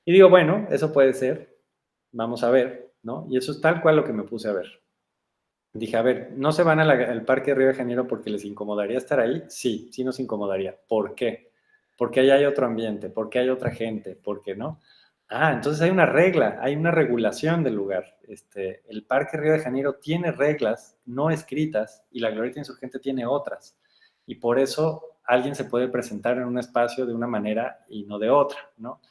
Y digo, bueno, eso puede ser, vamos a ver, ¿no? Y eso es tal cual lo que me puse a ver. dije, a ver, ¿no se van al Parque Río de Janeiro porque les incomodaría estar ahí? Sí, sí nos incomodaría. ¿Por qué? Porque ahí hay otro ambiente, porque hay otra gente, ¿por qué no? Ah, entonces hay una regla, hay una regulación del lugar. El Parque Río de Janeiro tiene reglas no escritas y la Glorieta Insurgente tiene otras. Y por eso alguien se puede presentar en un espacio de una manera y no de otra, ¿no?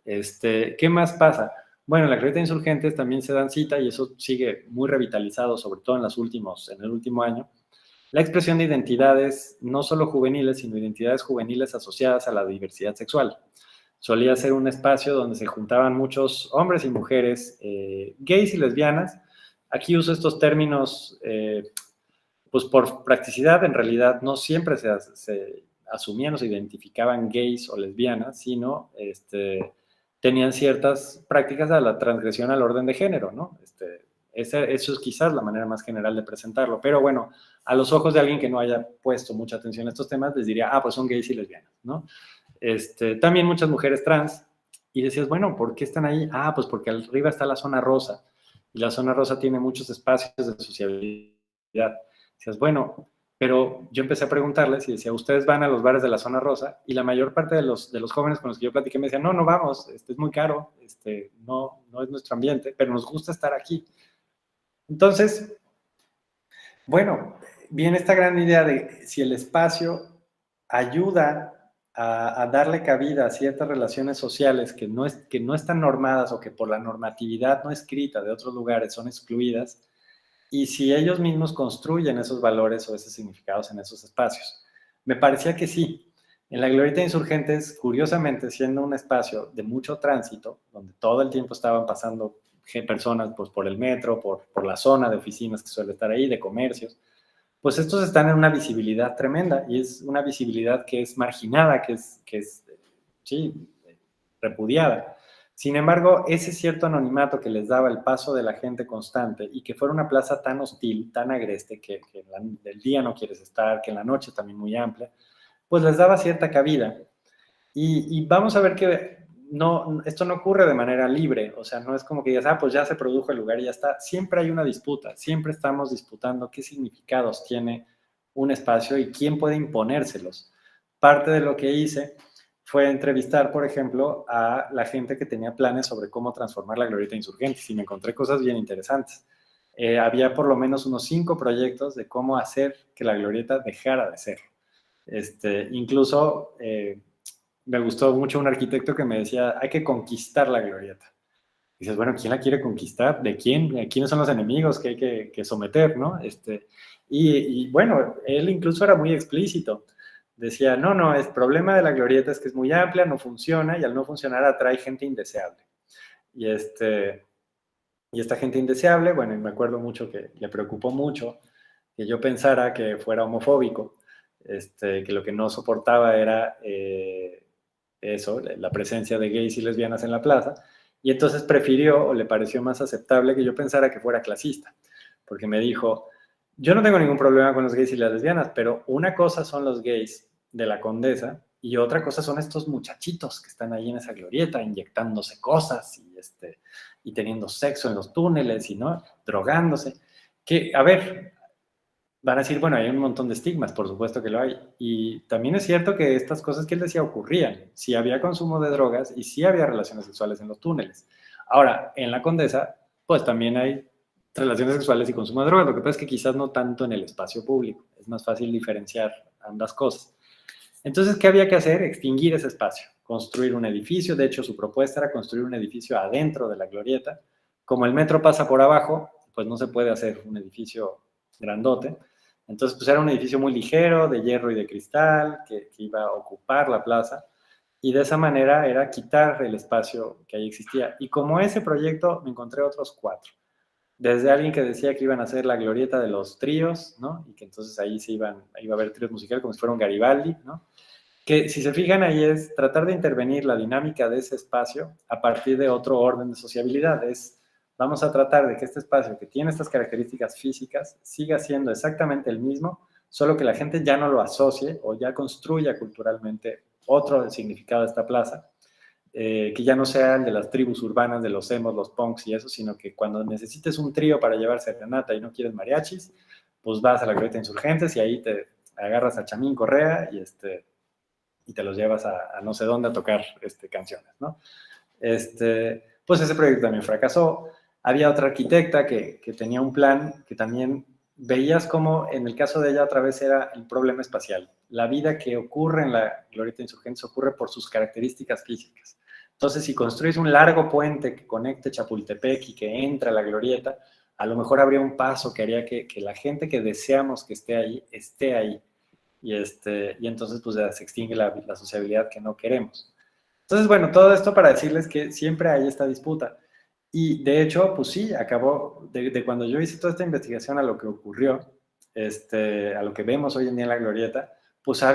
¿Qué más pasa? Bueno, en la Glorieta de Insurgentes también se dan cita y eso sigue muy revitalizado, sobre todo en el último año, la expresión de identidades no solo juveniles, sino identidades juveniles asociadas a la diversidad sexual. Solía ser un espacio donde se juntaban muchos hombres y mujeres, gays y lesbianas. Aquí uso estos términos, pues por practicidad, en realidad no siempre se asumían o se identificaban gays o lesbianas, sino tenían ciertas prácticas a la transgresión al orden de género, ¿no? Eso es quizás la manera más general de presentarlo, pero bueno, a los ojos de alguien que no haya puesto mucha atención a estos temas, les diría, ah, pues son gays y lesbianas, ¿no? También muchas mujeres trans, y decías, bueno, ¿por qué están ahí? Ah, pues porque arriba está la zona rosa, y la zona rosa tiene muchos espacios de sociabilidad. Decías, bueno, pero yo empecé a preguntarles y decía, ¿ustedes van a los bares de la zona rosa? Y la mayor parte de los jóvenes con los que yo platiqué me decían, no, no vamos, es muy caro, no, no es nuestro ambiente, pero nos gusta estar aquí. Entonces, bueno, viene esta gran idea de si el espacio ayuda a darle cabida a ciertas relaciones sociales que no están normadas o que por la normatividad no escrita de otros lugares son excluidas, y si ellos mismos construyen esos valores o esos significados en esos espacios. Me parecía que sí. En la Glorieta de Insurgentes, curiosamente, siendo un espacio de mucho tránsito, donde todo el tiempo estaban pasando personas pues, por el metro, por la zona de oficinas que suele estar ahí, de comercios, pues estos están en una visibilidad tremenda y es una visibilidad que es marginada, que es sí, repudiada. Sin embargo, ese cierto anonimato que les daba el paso de la gente constante y que fuera una plaza tan hostil, tan agreste, que del día no quieres estar, que en la noche también muy amplia, pues les daba cierta cabida. Y vamos a ver que no, esto no ocurre de manera libre, o sea, no es como que digas, ah, pues ya se produjo el lugar y ya está. Siempre hay una disputa, siempre estamos disputando qué significados tiene un espacio y quién puede imponérselos. Parte de lo que hice fue entrevistar, por ejemplo, a la gente que tenía planes sobre cómo transformar la Glorieta Insurgentes y me encontré cosas bien interesantes. Había por lo menos unos 5 proyectos de cómo hacer que la Glorieta dejara de ser. Incluso me gustó mucho un arquitecto que me decía, hay que conquistar la Glorieta. Y dices, bueno, ¿quién la quiere conquistar? ¿De quién? ¿Quiénes son los enemigos que hay que someter? ¿No? Y bueno, él incluso era muy explícito. Decía, no, no, el problema de la Glorieta es que es muy amplia, no funciona y al no funcionar atrae gente indeseable. Y, y esta gente indeseable, bueno, y me acuerdo mucho que le preocupó mucho que yo pensara que fuera homofóbico, que lo que no soportaba era eso, la presencia de gays y lesbianas en la plaza, y entonces prefirió o le pareció más aceptable que yo pensara que fuera clasista, porque me dijo, yo no tengo ningún problema con los gays y las lesbianas, pero una cosa son los gays de la Condesa y otra cosa son estos muchachitos que están ahí en esa glorieta inyectándose cosas y teniendo sexo en los túneles y no drogándose. Que, a ver, van a decir, bueno, hay un montón de estigmas, por supuesto que lo hay. Y también es cierto que estas cosas que él decía ocurrían. Sí había consumo de drogas y sí había relaciones sexuales en los túneles. Ahora, en la Condesa, pues también hay relaciones sexuales y consumo de drogas. Lo que pasa es que quizás no tanto en el espacio público. Es más fácil diferenciar ambas cosas. Entonces, ¿qué había que hacer? Extinguir ese espacio, construir un edificio. De hecho, su propuesta era construir un edificio adentro de la glorieta. Como el metro pasa por abajo, pues no se puede hacer un edificio grandote. Entonces, pues era un edificio muy ligero, de hierro y de cristal, que iba a ocupar la plaza. Y de esa manera era quitar el espacio que ahí existía. Y como ese proyecto, me encontré otros 4. Desde alguien que decía que iban a hacer la glorieta de los tríos, ¿no? Y que entonces ahí iba a haber tríos musicales como si fuera un Garibaldi, ¿no? Que si se fijan ahí es tratar de intervenir la dinámica de ese espacio a partir de otro orden de sociabilidad. Vamos a tratar de que este espacio que tiene estas características físicas siga siendo exactamente el mismo, solo que la gente ya no lo asocie o ya construya culturalmente otro significado de esta plaza. que ya no sea el de las tribus urbanas, de los emos, los punks y eso, sino que cuando necesites un trío para llevar serenata y no quieres mariachis, pues vas a la Glorieta Insurgentes y ahí te agarras a Chamín Correa y te los llevas a no sé dónde a tocar canciones, ¿no? Pues ese proyecto también fracasó. Había otra arquitecta que tenía un plan que también veías como en el caso de ella otra vez era el problema espacial. La vida que ocurre en la Glorieta Insurgentes ocurre por sus características físicas. Entonces, si construyes un largo puente que conecte Chapultepec y que entra a la Glorieta, a lo mejor habría un paso que haría que la gente que deseamos que esté ahí, esté ahí. Y entonces pues ya se extingue la sociabilidad que no queremos. Entonces, bueno, todo esto para decirles que siempre hay esta disputa. Y de hecho, pues sí, acabó, de cuando yo hice toda esta investigación a lo que ocurrió, a lo que vemos hoy en día en la Glorieta, pues ha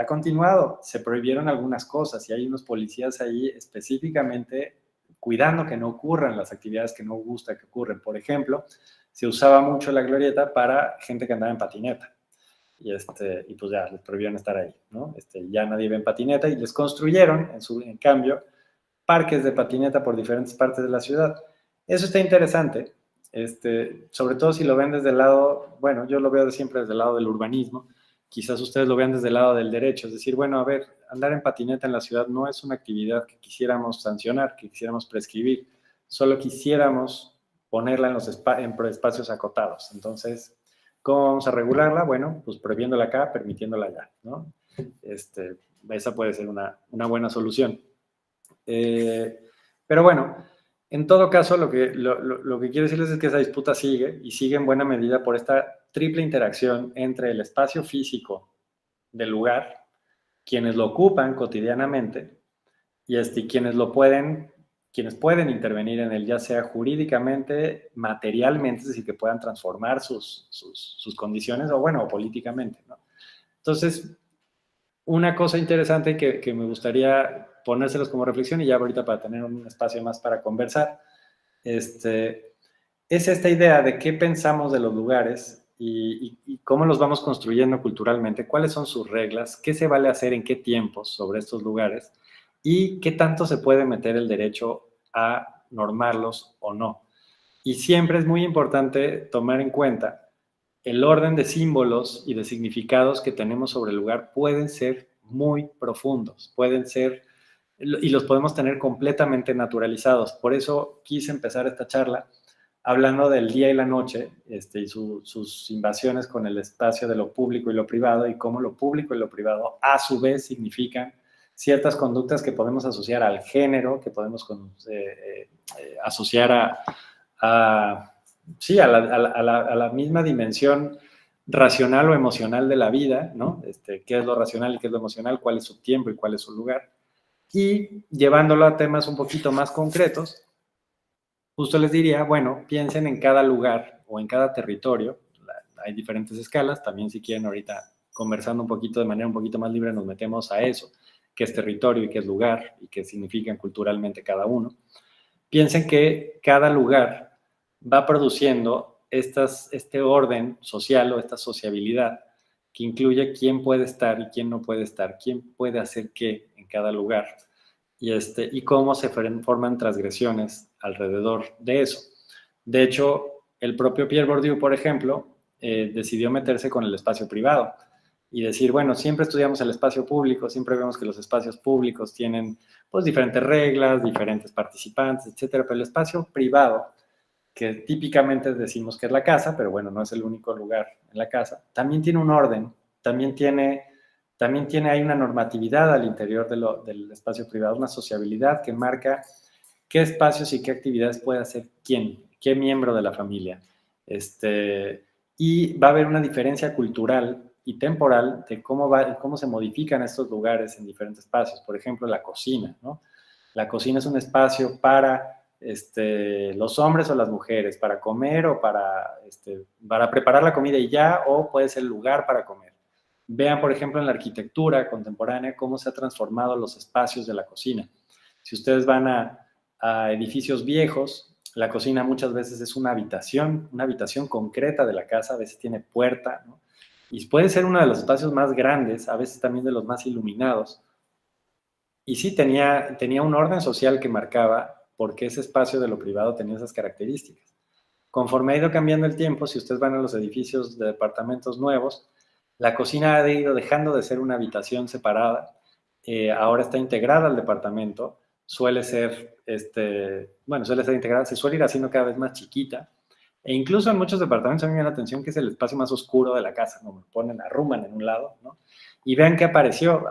continuado, se prohibieron algunas cosas y hay unos policías ahí específicamente cuidando que no ocurran las actividades que no gusta que ocurren. Por ejemplo, se usaba mucho la Glorieta para gente que andaba en patineta y pues ya les prohibieron estar ahí, ¿no? Ya nadie ve en patineta y les construyeron, en cambio, parques de patineta por diferentes partes de la ciudad. Eso está interesante, sobre todo si lo ven desde el lado, bueno, yo lo veo siempre desde el lado del urbanismo, quizás ustedes lo vean desde el lado del derecho, es decir, bueno, a ver, andar en patineta en la ciudad no es una actividad que quisiéramos sancionar, que quisiéramos prescribir, solo quisiéramos ponerla en espacios acotados. Entonces, ¿cómo vamos a regularla? Bueno, pues prohibiéndola acá, permitiéndola allá, ¿no? Esa puede ser una buena solución. Pero bueno, en todo caso, lo que quiero decirles es que esa disputa sigue y sigue en buena medida por esta triple interacción entre el espacio físico del lugar, quienes lo ocupan cotidianamente y quienes pueden intervenir en él, ya sea jurídicamente, materialmente, es decir, que puedan transformar sus condiciones o bueno, políticamente, ¿no? Entonces, una cosa interesante que me gustaría ponérselos como reflexión y ya ahorita para tener un espacio más para conversar, es esta idea de qué pensamos de los lugares y cómo los vamos construyendo culturalmente, cuáles son sus reglas, qué se vale hacer en qué tiempos sobre estos lugares y qué tanto se puede meter el derecho a normarlos o no. Y siempre es muy importante tomar en cuenta el orden de símbolos y de significados que tenemos sobre el lugar pueden ser muy profundos, pueden ser, y los podemos tener completamente naturalizados. Por eso quise empezar esta charla hablando del día y la noche y sus invasiones con el espacio de lo público y lo privado y cómo lo público y lo privado a su vez significan ciertas conductas que podemos asociar al género, que podemos asociar sí, a la misma dimensión racional o emocional de la vida, ¿no? ¿Qué es lo racional y qué es lo emocional? ¿Cuál es su tiempo y cuál es su lugar? Y llevándolo a temas un poquito más concretos, justo les diría, bueno, piensen en cada lugar o en cada territorio, hay diferentes escalas, también si quieren ahorita conversando un poquito de manera un poquito más libre nos metemos a eso, qué es territorio y qué es lugar y qué significan culturalmente cada uno. Piensen que cada lugar va produciendo este orden social o esta sociabilidad que incluye quién puede estar y quién no puede estar, quién puede hacer qué en cada lugar y cómo se forman transgresiones alrededor de eso. De hecho, el propio Pierre Bourdieu, por ejemplo, decidió meterse con el espacio privado y decir, bueno, siempre estudiamos el espacio público, siempre vemos que los espacios públicos tienen pues diferentes reglas, diferentes participantes, etcétera, pero el espacio privado, que típicamente decimos que es la casa, pero bueno, no es el único lugar en la casa, también tiene un orden, también tiene hay una normatividad al interior del espacio privado, una sociabilidad que marca qué espacios y qué actividades puede hacer qué miembro de la familia. Y va a haber una diferencia cultural y temporal de cómo se modifican estos lugares en diferentes espacios. Por ejemplo, la cocina, ¿no? La cocina es un espacio para los hombres o las mujeres, para comer o para preparar la comida y ya, o puede ser el lugar para comer. Vean, por ejemplo, en la arquitectura contemporánea cómo se han transformado los espacios de la cocina. Si ustedes van a edificios viejos, la cocina muchas veces es una habitación concreta de la casa, a veces tiene puerta, ¿no? Y puede ser uno de los espacios más grandes, a veces también de los más iluminados. Y sí, tenía un orden social que marcaba por qué ese espacio de lo privado tenía esas características. Conforme ha ido cambiando el tiempo, si ustedes van a los edificios de departamentos nuevos, la cocina ha ido dejando de ser una habitación separada, ahora está integrada al departamento, suele ser integrada, se suele ir haciendo cada vez más chiquita, e incluso en muchos departamentos a mí me da la atención que es el espacio más oscuro de la casa, ¿no? Arruman en un lado, ¿no? Y vean que apareció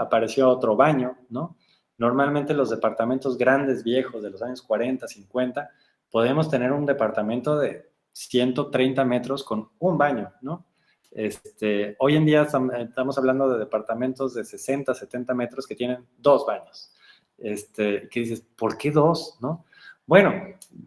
otro baño, ¿no? Normalmente los departamentos grandes, viejos, de los años 40, 50, podemos tener un departamento de 130 metros con un baño, ¿no? Hoy en día estamos hablando de departamentos de 60, 70 metros que tienen 2 baños. Que dices, ¿por qué 2, no? Bueno,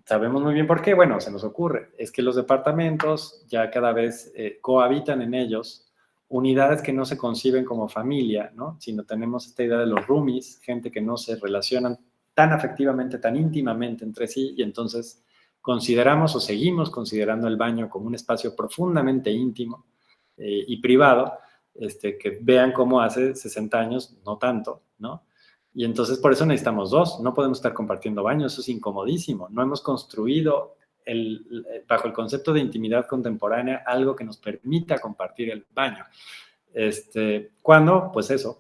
sabemos muy bien por qué. Bueno, se nos ocurre. Es que los departamentos ya cada vez cohabitan en ellos unidades que no se conciben como familia, ¿no? Sino tenemos esta idea de los roomies, gente que no se relacionan tan afectivamente, tan íntimamente entre sí, y entonces consideramos o seguimos considerando el baño como un espacio profundamente íntimo y privado, que vean cómo hace 60 años, no tanto, ¿no? Y entonces por eso necesitamos 2, no podemos estar compartiendo baños, eso es incomodísimo, no hemos construido bajo el concepto de intimidad contemporánea algo que nos permita compartir el baño. Cuando, pues eso,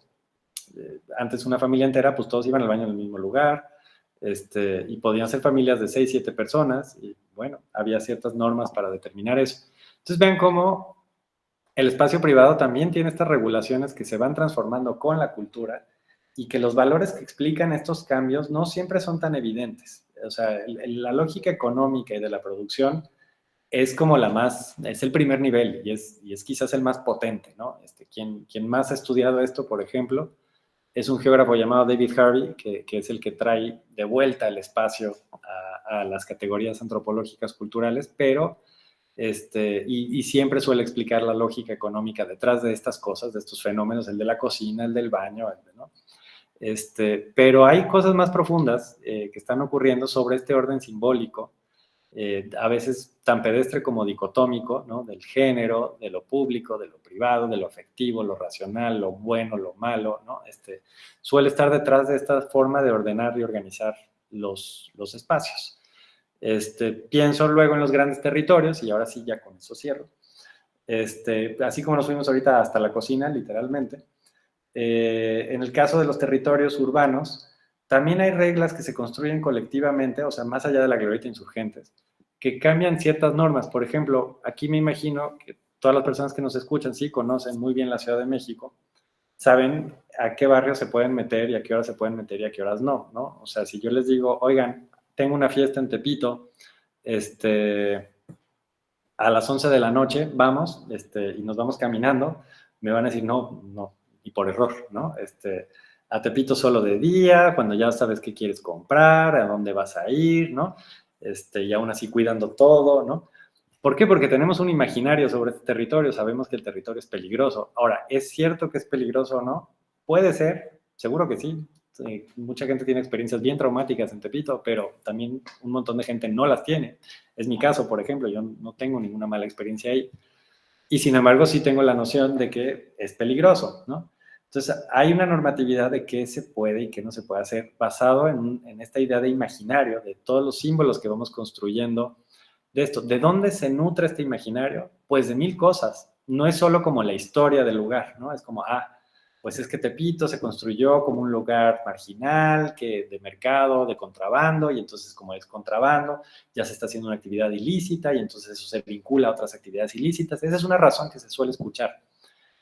antes una familia entera, pues todos iban al baño en el mismo lugar, y podían ser familias de 6, 7 personas, y bueno, había ciertas normas para determinar eso. Entonces vean cómo el espacio privado también tiene estas regulaciones que se van transformando con la cultura y que los valores que explican estos cambios no siempre son tan evidentes. O sea, la lógica económica y de la producción es como es el primer nivel y es quizás el más potente, ¿no? Quien más ha estudiado esto, por ejemplo, es un geógrafo llamado David Harvey, que es el que trae de vuelta el espacio a las categorías antropológicas culturales, pero y siempre suele explicar la lógica económica detrás de estas cosas, de estos fenómenos, el de la cocina, el del baño, ¿no? Pero hay cosas más profundas que están ocurriendo sobre este orden simbólico, a veces tan pedestre como dicotómico, ¿no? Del género, de lo público, de lo privado, de lo afectivo, lo racional, lo bueno, lo malo, ¿no? Suele estar detrás de esta forma de ordenar y organizar los espacios. Pienso luego en los grandes territorios, y ahora sí ya con eso cierro. Así como nos fuimos ahorita hasta la cocina, literalmente, en el caso de los territorios urbanos, también hay reglas que se construyen colectivamente, o sea, más allá de la glorieta Insurgentes, que cambian ciertas normas. Por ejemplo, aquí me imagino que todas las personas que nos escuchan sí conocen muy bien la Ciudad de México, saben a qué barrios se pueden meter y a qué horas se pueden meter y a qué horas no, ¿no? O sea, si yo les digo, oigan, tengo una fiesta en Tepito, a las 11 de la noche, vamos, y nos vamos caminando, me van a decir, no, no, y por error, ¿no? A Tepito solo de día, cuando ya sabes qué quieres comprar, a dónde vas a ir, ¿no? Y aún así cuidando todo, ¿no? ¿Por qué? Porque tenemos un imaginario sobre este territorio, sabemos que el territorio es peligroso. Ahora, ¿es cierto que es peligroso o no? Puede ser, seguro que sí. Sí, mucha gente tiene experiencias bien traumáticas en Tepito, pero también un montón de gente no las tiene. Es mi caso, por ejemplo, yo no tengo ninguna mala experiencia ahí. Y sin embargo, sí tengo la noción de que es peligroso, ¿no? Entonces, hay una normatividad de qué se puede y qué no se puede hacer basado en esta idea de imaginario, de todos los símbolos que vamos construyendo de esto. ¿De dónde se nutre este imaginario? Pues de mil cosas. No es solo como la historia del lugar, ¿no? Es como, pues es que Tepito se construyó como un lugar marginal, de mercado, de contrabando, y entonces como es contrabando, ya se está haciendo una actividad ilícita y entonces eso se vincula a otras actividades ilícitas. Esa es una razón que se suele escuchar.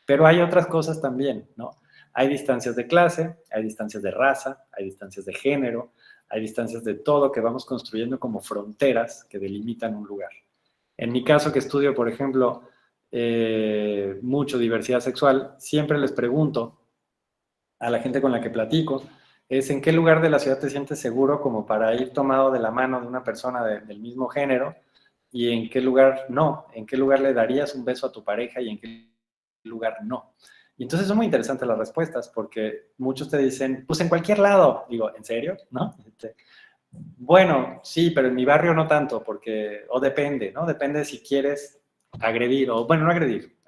Pero hay otras cosas también, ¿no? Hay distancias de clase, hay distancias de raza, hay distancias de género, hay distancias de todo que vamos construyendo como fronteras que delimitan un lugar. En mi caso, que estudio, por ejemplo, mucho diversidad sexual, siempre les pregunto a la gente con la que platico, es en qué lugar de la ciudad te sientes seguro como para ir tomado de la mano de una persona del mismo género y en qué lugar no, en qué lugar le darías un beso a tu pareja y en qué lugar no. Y entonces son muy interesantes las respuestas porque muchos te dicen, pues en cualquier lado. Digo, ¿en serio? ¿No? Bueno, sí, pero en mi barrio no tanto, porque, o depende, ¿no? Depende si quieres agredir, o bueno, no agredir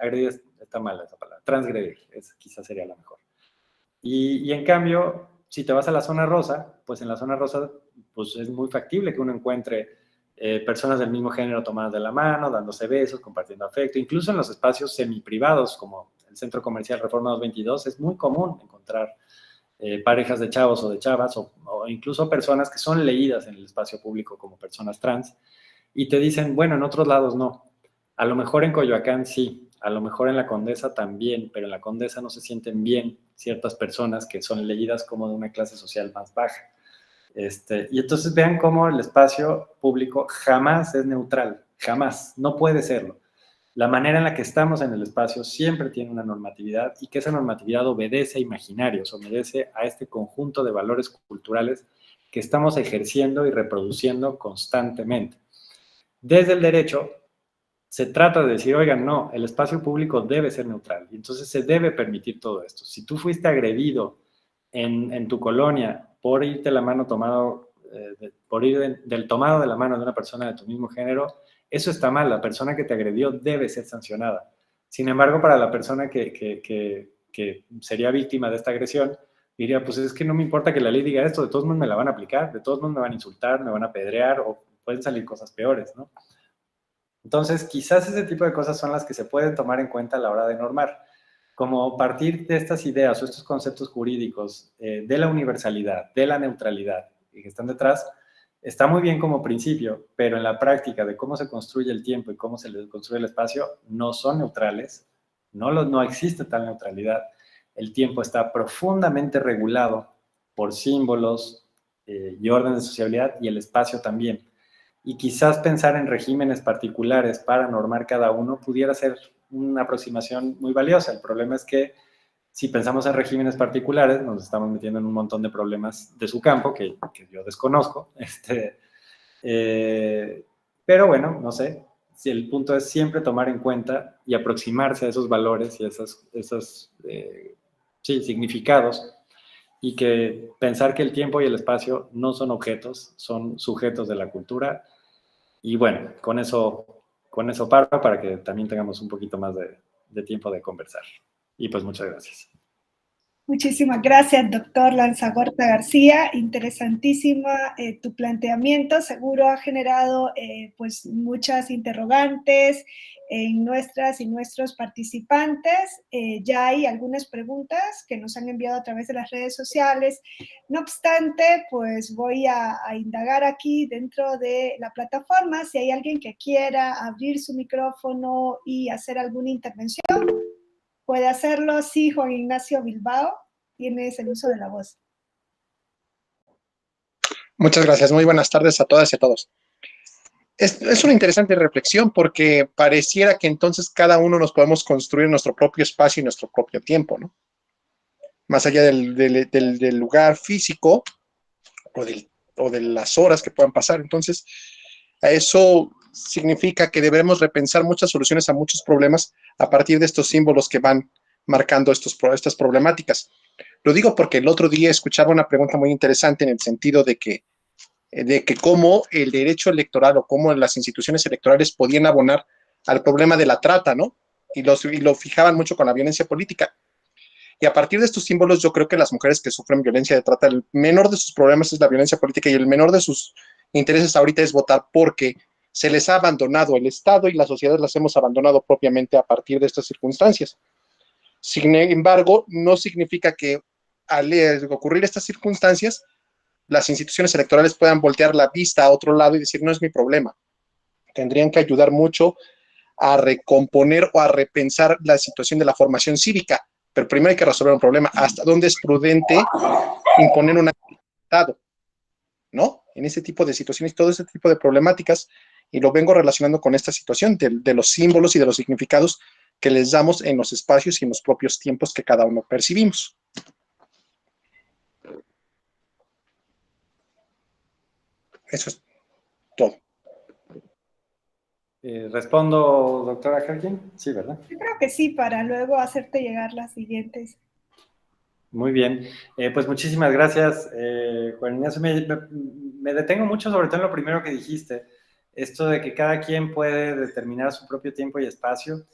está mala esa palabra, transgredir, quizás sería la mejor. Y en cambio, si te vas a la zona rosa, pues en la zona rosa pues es muy factible que uno encuentre personas del mismo género tomadas de la mano, dándose besos, compartiendo afecto. Incluso en los espacios semiprivados, como el Centro Comercial Reforma 222, es muy común encontrar parejas de chavos o de chavas, o incluso personas que son leídas en el espacio público como personas trans, y te dicen, bueno, en otros lados no. A lo mejor en Coyoacán sí, a lo mejor en la Condesa también, pero en la Condesa no se sienten bien ciertas personas que son leídas como de una clase social más baja. Y entonces vean cómo el espacio público jamás es neutral, jamás, no puede serlo. La manera en la que estamos en el espacio siempre tiene una normatividad y que esa normatividad obedece a imaginarios, obedece a este conjunto de valores culturales que estamos ejerciendo y reproduciendo constantemente. Desde el derecho se trata de decir, oigan, no, el espacio público debe ser neutral y entonces se debe permitir todo esto. Si tú fuiste agredido en tu colonia por irte la mano tomado, por ir del tomado de la mano de una persona de tu mismo género, eso está mal, la persona que te agredió debe ser sancionada. Sin embargo, para la persona que sería víctima de esta agresión, diría, pues es que no me importa que la ley diga esto, de todos modos me la van a aplicar, de todos modos me van a insultar, me van a apedrear o pueden salir cosas peores, ¿no? Entonces, quizás ese tipo de cosas son las que se pueden tomar en cuenta a la hora de normar, como partir de estas ideas o estos conceptos jurídicos de la universalidad, de la neutralidad, y que están detrás, está muy bien como principio, pero en la práctica de cómo se construye el tiempo y cómo se construye el espacio, no son neutrales, no existe tal neutralidad. El tiempo está profundamente regulado por símbolos y órdenes de sociabilidad y el espacio también. Y quizás pensar en regímenes particulares para normar cada uno pudiera ser una aproximación muy valiosa. El problema es que si pensamos en regímenes particulares, nos estamos metiendo en un montón de problemas de su campo que yo desconozco. Pero bueno, no sé. Si el punto es siempre tomar en cuenta y aproximarse a esos valores y esos sí, significados, y que pensar que el tiempo y el espacio no son objetos, son sujetos de la cultura. Y bueno, con eso paro para que también tengamos un poquito más de tiempo de conversar. Y pues muchas gracias. Muchísimas gracias, doctor Lanzagorta García. Interesantísima tu planteamiento. Seguro ha generado pues muchas interrogantes en nuestras y nuestros participantes. Ya hay algunas preguntas que nos han enviado a través de las redes sociales. No obstante, pues voy a indagar aquí dentro de la plataforma. Si hay alguien que quiera abrir su micrófono y hacer alguna intervención, puede hacerlo. Sí, Juan Ignacio Bilbao, tienes el uso de la voz. Muchas gracias. Muy buenas tardes a todas y a todos. Es una interesante reflexión porque pareciera que entonces cada uno nos podemos construir nuestro propio espacio y nuestro propio tiempo, ¿no? Más allá del lugar físico o de las horas que puedan pasar. Entonces, eso significa que debemos repensar muchas soluciones a muchos problemas a partir de estos símbolos que van marcando estas problemáticas. Lo digo porque el otro día escuchaba una pregunta muy interesante en el sentido de que cómo el derecho electoral o cómo las instituciones electorales podían abonar al problema de la trata, ¿no? Y lo fijaban mucho con la violencia política. Y a partir de estos símbolos, yo creo que las mujeres que sufren violencia de trata, el menor de sus problemas es la violencia política y el menor de sus intereses ahorita es votar porque se les ha abandonado el Estado y la sociedad las hemos abandonado propiamente a partir de estas circunstancias. Sin embargo, no significa que al ocurrir estas circunstancias, las instituciones electorales puedan voltear la vista a otro lado y decir, no es mi problema. Tendrían que ayudar mucho a recomponer o a repensar la situación de la formación cívica. Pero primero hay que resolver un problema. ¿Hasta dónde es prudente imponer un Estado? ¿No? En ese tipo de situaciones, todo ese tipo de problemáticas, y lo vengo relacionando con esta situación de los símbolos y de los significados que les damos en los espacios y en los propios tiempos que cada uno percibimos. Eso es todo. ¿Respondo, doctora Harkin? Sí, ¿verdad? Yo creo que sí, para luego hacerte llegar las siguientes. Muy bien. Pues muchísimas gracias, Juan Ignacio. Me detengo mucho sobre todo en lo primero que dijiste, esto de que cada quien puede determinar su propio tiempo y espacio.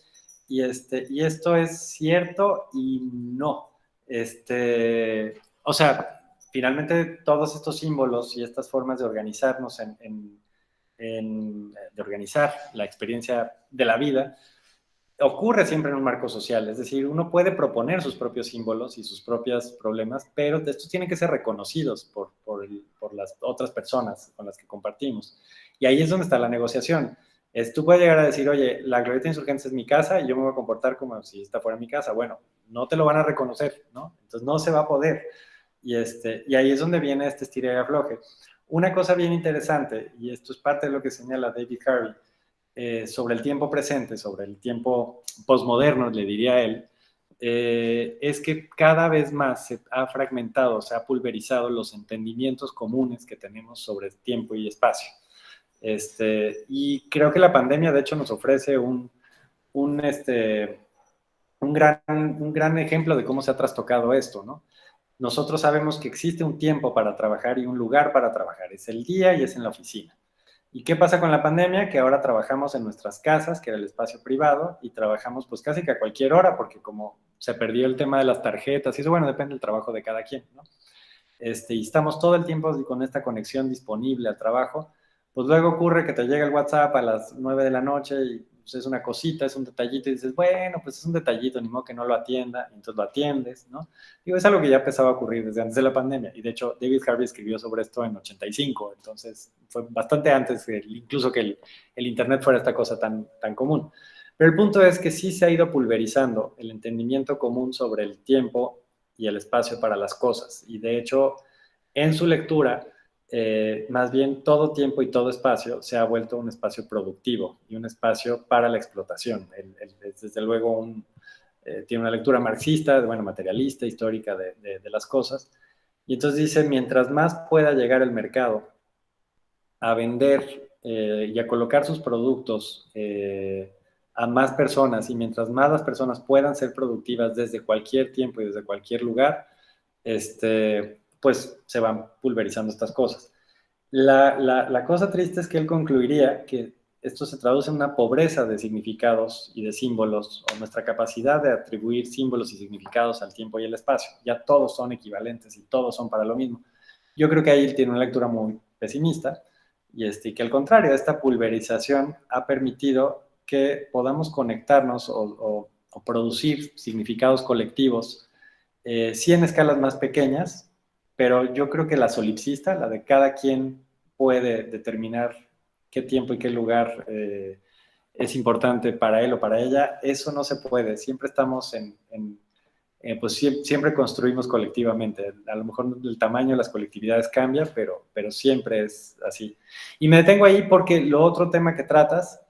Y esto es cierto y no. O sea, finalmente todos estos símbolos y estas formas de organizarnos de organizar la experiencia de la vida, ocurre siempre en un marco social, es decir, uno puede proponer sus propios símbolos y sus propios problemas, pero estos tienen que ser reconocidos por las otras personas con las que compartimos. Y ahí es donde está la negociación. Tú puedes llegar a decir, oye, la Glorieta de Insurgentes es mi casa y yo me voy a comportar como si esta fuera mi casa. Bueno, no te lo van a reconocer, ¿no? Entonces no se va a poder. Y ahí es donde viene este estira y afloje. Una cosa bien interesante, y esto es parte de lo que señala David Harvey, sobre el tiempo presente, sobre el tiempo posmoderno, le diría él, es que cada vez más se ha fragmentado, se ha pulverizado los entendimientos comunes que tenemos sobre tiempo y espacio. Y creo que la pandemia, de hecho, nos ofrece un gran ejemplo de cómo se ha trastocado esto, ¿no? Nosotros sabemos que existe un tiempo para trabajar y un lugar para trabajar. Es el día y es en la oficina. ¿Y qué pasa con la pandemia? Que ahora trabajamos en nuestras casas, que era el espacio privado, y trabajamos pues casi que a cualquier hora, porque como se perdió el tema de las tarjetas, y eso, bueno, depende del trabajo de cada quien, ¿no? Y estamos todo el tiempo con esta conexión disponible al trabajo, pues luego ocurre que te llega el WhatsApp a las 9 de la noche y pues, es una cosita, es un detallito, y dices, bueno, pues es un detallito, ni modo que no lo atienda, y entonces lo atiendes, ¿no? Digo, es algo que ya empezaba a ocurrir desde antes de la pandemia, y de hecho David Harvey escribió sobre esto en 85, entonces fue bastante antes, incluso que el Internet fuera esta cosa tan común. Pero el punto es que sí se ha ido pulverizando el entendimiento común sobre el tiempo y el espacio para las cosas, y de hecho, en su lectura, más bien todo tiempo y todo espacio se ha vuelto un espacio productivo y un espacio para la explotación. Desde luego tiene una lectura marxista, bueno, materialista, histórica de las cosas, y entonces dice, mientras más pueda llegar el mercado a vender y a colocar sus productos a más personas, y mientras más las personas puedan ser productivas desde cualquier tiempo y desde cualquier lugar, pues se van pulverizando estas cosas. La cosa triste es que él concluiría que esto se traduce en una pobreza de significados y de símbolos, o nuestra capacidad de atribuir símbolos y significados al tiempo y al espacio. Ya todos son equivalentes y todos son para lo mismo. Yo creo que ahí él tiene una lectura muy pesimista, y que al contrario, esta pulverización ha permitido que podamos conectarnos o producir significados colectivos, sí en escalas más pequeñas, pero yo creo que la solipsista, la de cada quien puede determinar qué tiempo y qué lugar es importante para él o para ella, eso no se puede. Siempre estamos pues siempre construimos colectivamente. A lo mejor el tamaño de las colectividades cambia, pero siempre es así. Y me detengo ahí porque lo otro tema que tratas,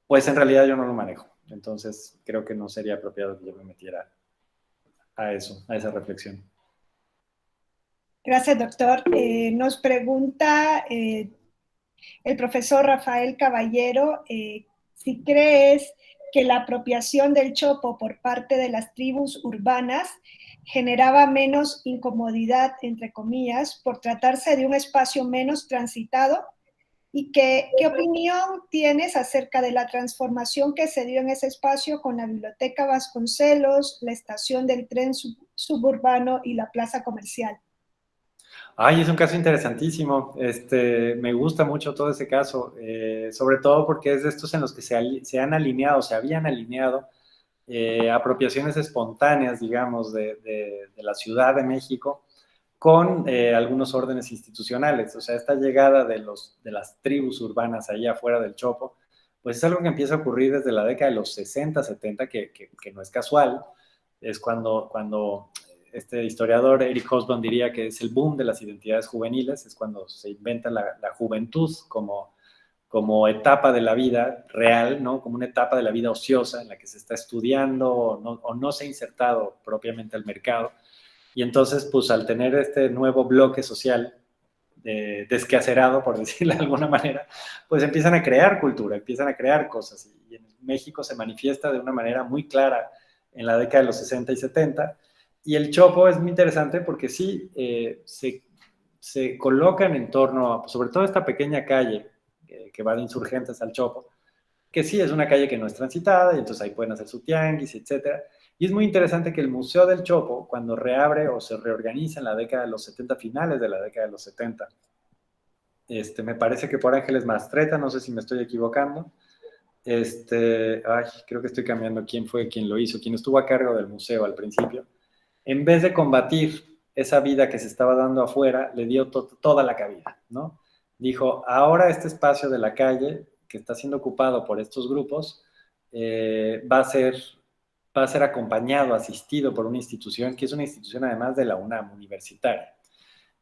pues en realidad yo no lo manejo. Entonces creo que no sería apropiado que yo me metiera a eso, a esa reflexión. Gracias, doctor. Nos pregunta el profesor Rafael Caballero si crees que la apropiación del chopo por parte de las tribus urbanas generaba menos incomodidad, entre comillas, por tratarse de un espacio menos transitado. ¿Y qué opinión tienes acerca de la transformación que se dio en ese espacio con la Biblioteca Vasconcelos, la estación del tren suburbano y la plaza comercial? Ay, es un caso interesantísimo. Me gusta mucho todo ese caso, sobre todo porque es de estos en los que se habían alineado apropiaciones espontáneas, digamos, de la Ciudad de México con algunos órdenes institucionales. O sea, esta llegada de las tribus urbanas ahí afuera del Chopo, pues es algo que empieza a ocurrir desde la década de los 60, 70, que no es casual. Es cuando este historiador Eric Hobsbawm diría que es el boom de las identidades juveniles, es cuando se inventa la juventud como etapa de la vida real, ¿no? Como una etapa de la vida ociosa en la que se está estudiando o no se ha insertado propiamente al mercado. Y entonces, pues al tener este nuevo bloque social desquacerado, por decirlo de alguna manera, pues empiezan a crear cultura, empiezan a crear cosas. Y en México se manifiesta de una manera muy clara en la década de los 60 y 70. Y el Chopo es muy interesante porque sí se colocan en torno a, sobre todo esta pequeña calle que va de Insurgentes al Chopo, que sí es una calle que no es transitada, y entonces ahí pueden hacer su tianguis, etcétera, Y es muy interesante que el Museo del Chopo, cuando reabre o se reorganiza en la década de los 70, finales de la década de los 70, me parece que por Ángeles Mastretta, no sé si me estoy equivocando, creo que estoy cambiando quién fue quien lo hizo, quien estuvo a cargo del museo al principio, en vez de combatir esa vida que se estaba dando afuera, le dio toda la cabida, ¿no? Dijo, ahora este espacio de la calle, que está siendo ocupado por estos grupos, va a ser acompañado, asistido por una institución, que es una institución además de la UNAM, universitaria.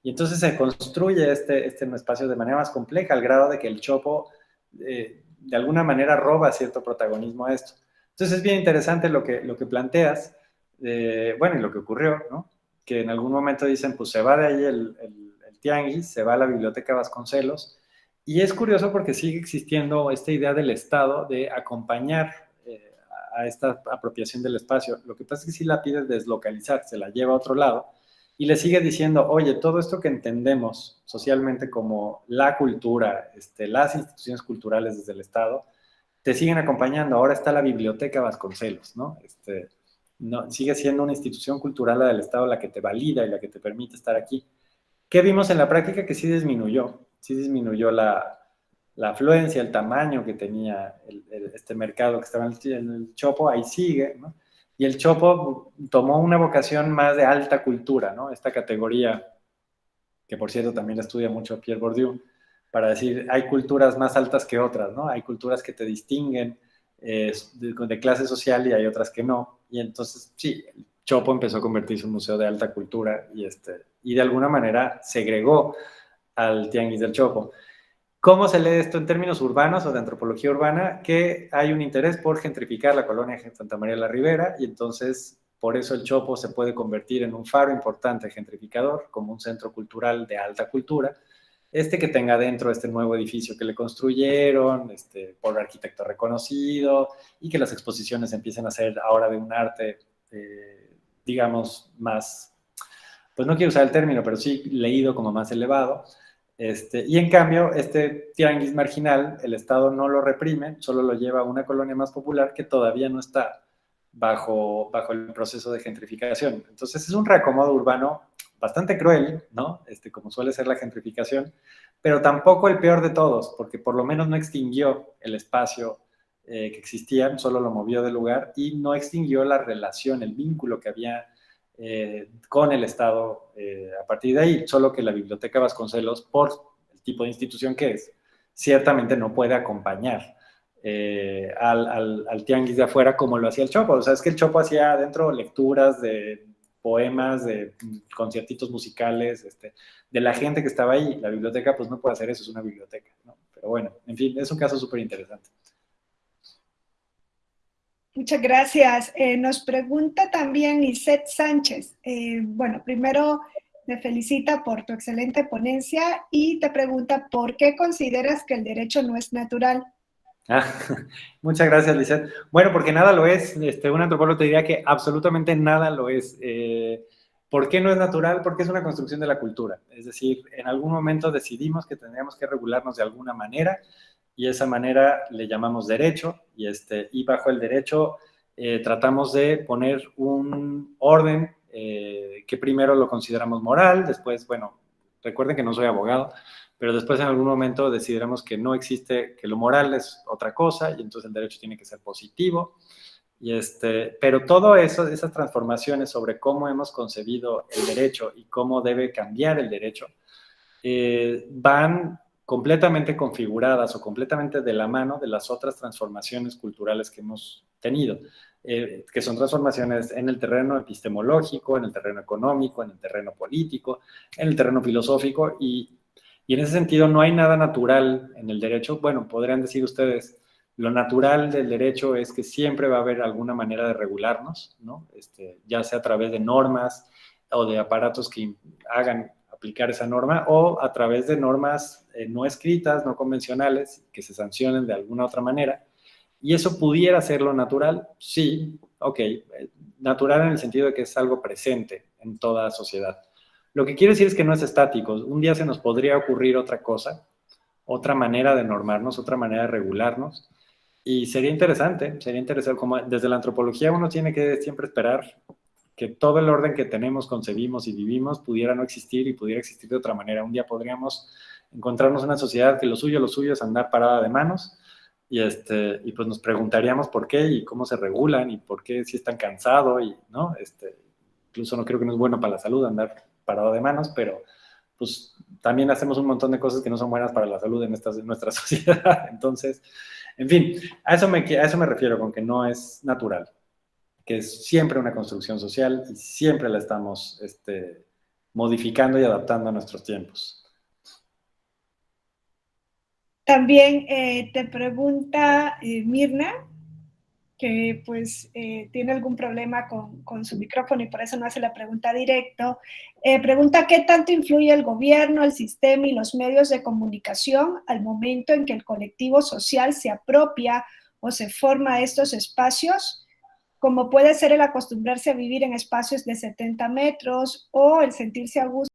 Y entonces se construye este espacio de manera más compleja, al grado de que el Chopo de alguna manera roba cierto protagonismo a esto. Entonces es bien interesante lo que planteas, bueno, y lo que ocurrió, ¿no? Que en algún momento dicen, pues se va de ahí el tianguis, se va a la Biblioteca Vasconcelos, y es curioso porque sigue existiendo esta idea del Estado de acompañar a esta apropiación del espacio. Lo que pasa es que sí la pide deslocalizar, se la lleva a otro lado, y le sigue diciendo, oye, todo esto que entendemos socialmente como la cultura, las instituciones culturales desde el Estado, te siguen acompañando. Ahora está la Biblioteca Vasconcelos, ¿no? No, sigue siendo una institución cultural del Estado la que te valida y la que te permite estar aquí. ¿Qué vimos en la práctica? Que sí disminuyó la afluencia, el tamaño que tenía este mercado que estaba en el Chopo, ahí sigue, ¿no? Y el Chopo tomó una vocación más de alta cultura, ¿no? Esta categoría, que por cierto también estudia mucho Pierre Bourdieu, para decir, hay culturas más altas que otras, ¿no? Hay culturas que te distinguen de clase social y hay otras que no. Y entonces, sí, el Chopo empezó a convertirse en un museo de alta cultura y de alguna manera segregó al Tianguis del Chopo. ¿Cómo se lee esto en términos urbanos o de antropología urbana? Que hay un interés por gentrificar la colonia Santa María la Ribera y entonces por eso el Chopo se puede convertir en un faro importante gentrificador, como un centro cultural de alta cultura, que tenga dentro este nuevo edificio que le construyeron, por arquitecto reconocido, y que las exposiciones empiecen a ser ahora de un arte, digamos, más, pues no quiero usar el término, pero sí leído como más elevado. Y en cambio, este tianguis marginal, el Estado no lo reprime, solo lo lleva a una colonia más popular que todavía no está bajo el proceso de gentrificación. Entonces es un reacomodo urbano bastante cruel, ¿no? Como suele ser la gentrificación, pero tampoco el peor de todos, porque por lo menos no extinguió el espacio que existía, solo lo movió del lugar y no extinguió la relación, el vínculo que había con el Estado a partir de ahí, solo que la Biblioteca Vasconcelos, por el tipo de institución que es, ciertamente no puede acompañar al tianguis de afuera como lo hacía el Chopo. O sea, es que el Chopo hacía adentro lecturas de poemas, de conciertitos musicales, de la gente que estaba ahí. La biblioteca pues no puede hacer eso, es una biblioteca, ¿no? Pero bueno, en fin, es un caso súper interesante. Muchas gracias. Nos pregunta también Lisette Sánchez. Bueno, primero me felicita por tu excelente ponencia y te pregunta ¿por qué consideras que el derecho no es natural? Muchas gracias, Lisette. Bueno, porque nada lo es. Un antropólogo te diría que absolutamente nada lo es. ¿Por qué no es natural? Porque es una construcción de la cultura. Es decir, en algún momento decidimos que tendríamos que regularnos de alguna manera y esa manera le llamamos derecho y bajo el derecho tratamos de poner un orden que primero lo consideramos moral, después, bueno, recuerden que no soy abogado, pero después en algún momento decidiremos que no existe, que lo moral es otra cosa y entonces el derecho tiene que ser positivo. Pero todo eso, esas transformaciones sobre cómo hemos concebido el derecho y cómo debe cambiar el derecho, van completamente configuradas o completamente de la mano de las otras transformaciones culturales que hemos tenido, que son transformaciones en el terreno epistemológico, en el terreno económico, en el terreno político, en el terreno filosófico, y en ese sentido no hay nada natural en el derecho. Bueno, podrían decir ustedes, lo natural del derecho es que siempre va a haber alguna manera de regularnos, ¿no? Ya sea a través de normas o de aparatos que hagan aplicar esa norma o a través de normas no escritas, no convencionales, que se sancionen de alguna otra manera. ¿Y eso pudiera ser lo natural? Sí, ok. Natural en el sentido de que es algo presente en toda sociedad. Lo que quiere decir es que no es estático. Un día se nos podría ocurrir otra cosa, otra manera de normarnos, otra manera de regularnos, Y sería interesante, como desde la antropología uno tiene que siempre esperar que todo el orden que tenemos, concebimos y vivimos pudiera no existir y pudiera existir de otra manera. Un día podríamos encontrarnos en una sociedad que lo suyo es andar parada de manos y pues nos preguntaríamos por qué y cómo se regulan y por qué si están cansados y, ¿no? Incluso no creo que no es bueno para la salud andar parado de manos, pero pues también hacemos un montón de cosas que no son buenas para la salud en nuestra sociedad. Entonces, en fin, a eso me refiero con que no es natural, que es siempre una construcción social y siempre la estamos modificando y adaptando a nuestros tiempos. También te pregunta Mirna, que pues tiene algún problema con su micrófono y por eso no hace la pregunta directo. Pregunta qué tanto influye el gobierno, el sistema y los medios de comunicación al momento en que el colectivo social se apropia o se forma estos espacios, como puede ser el acostumbrarse a vivir en espacios de 70 metros o el sentirse a gusto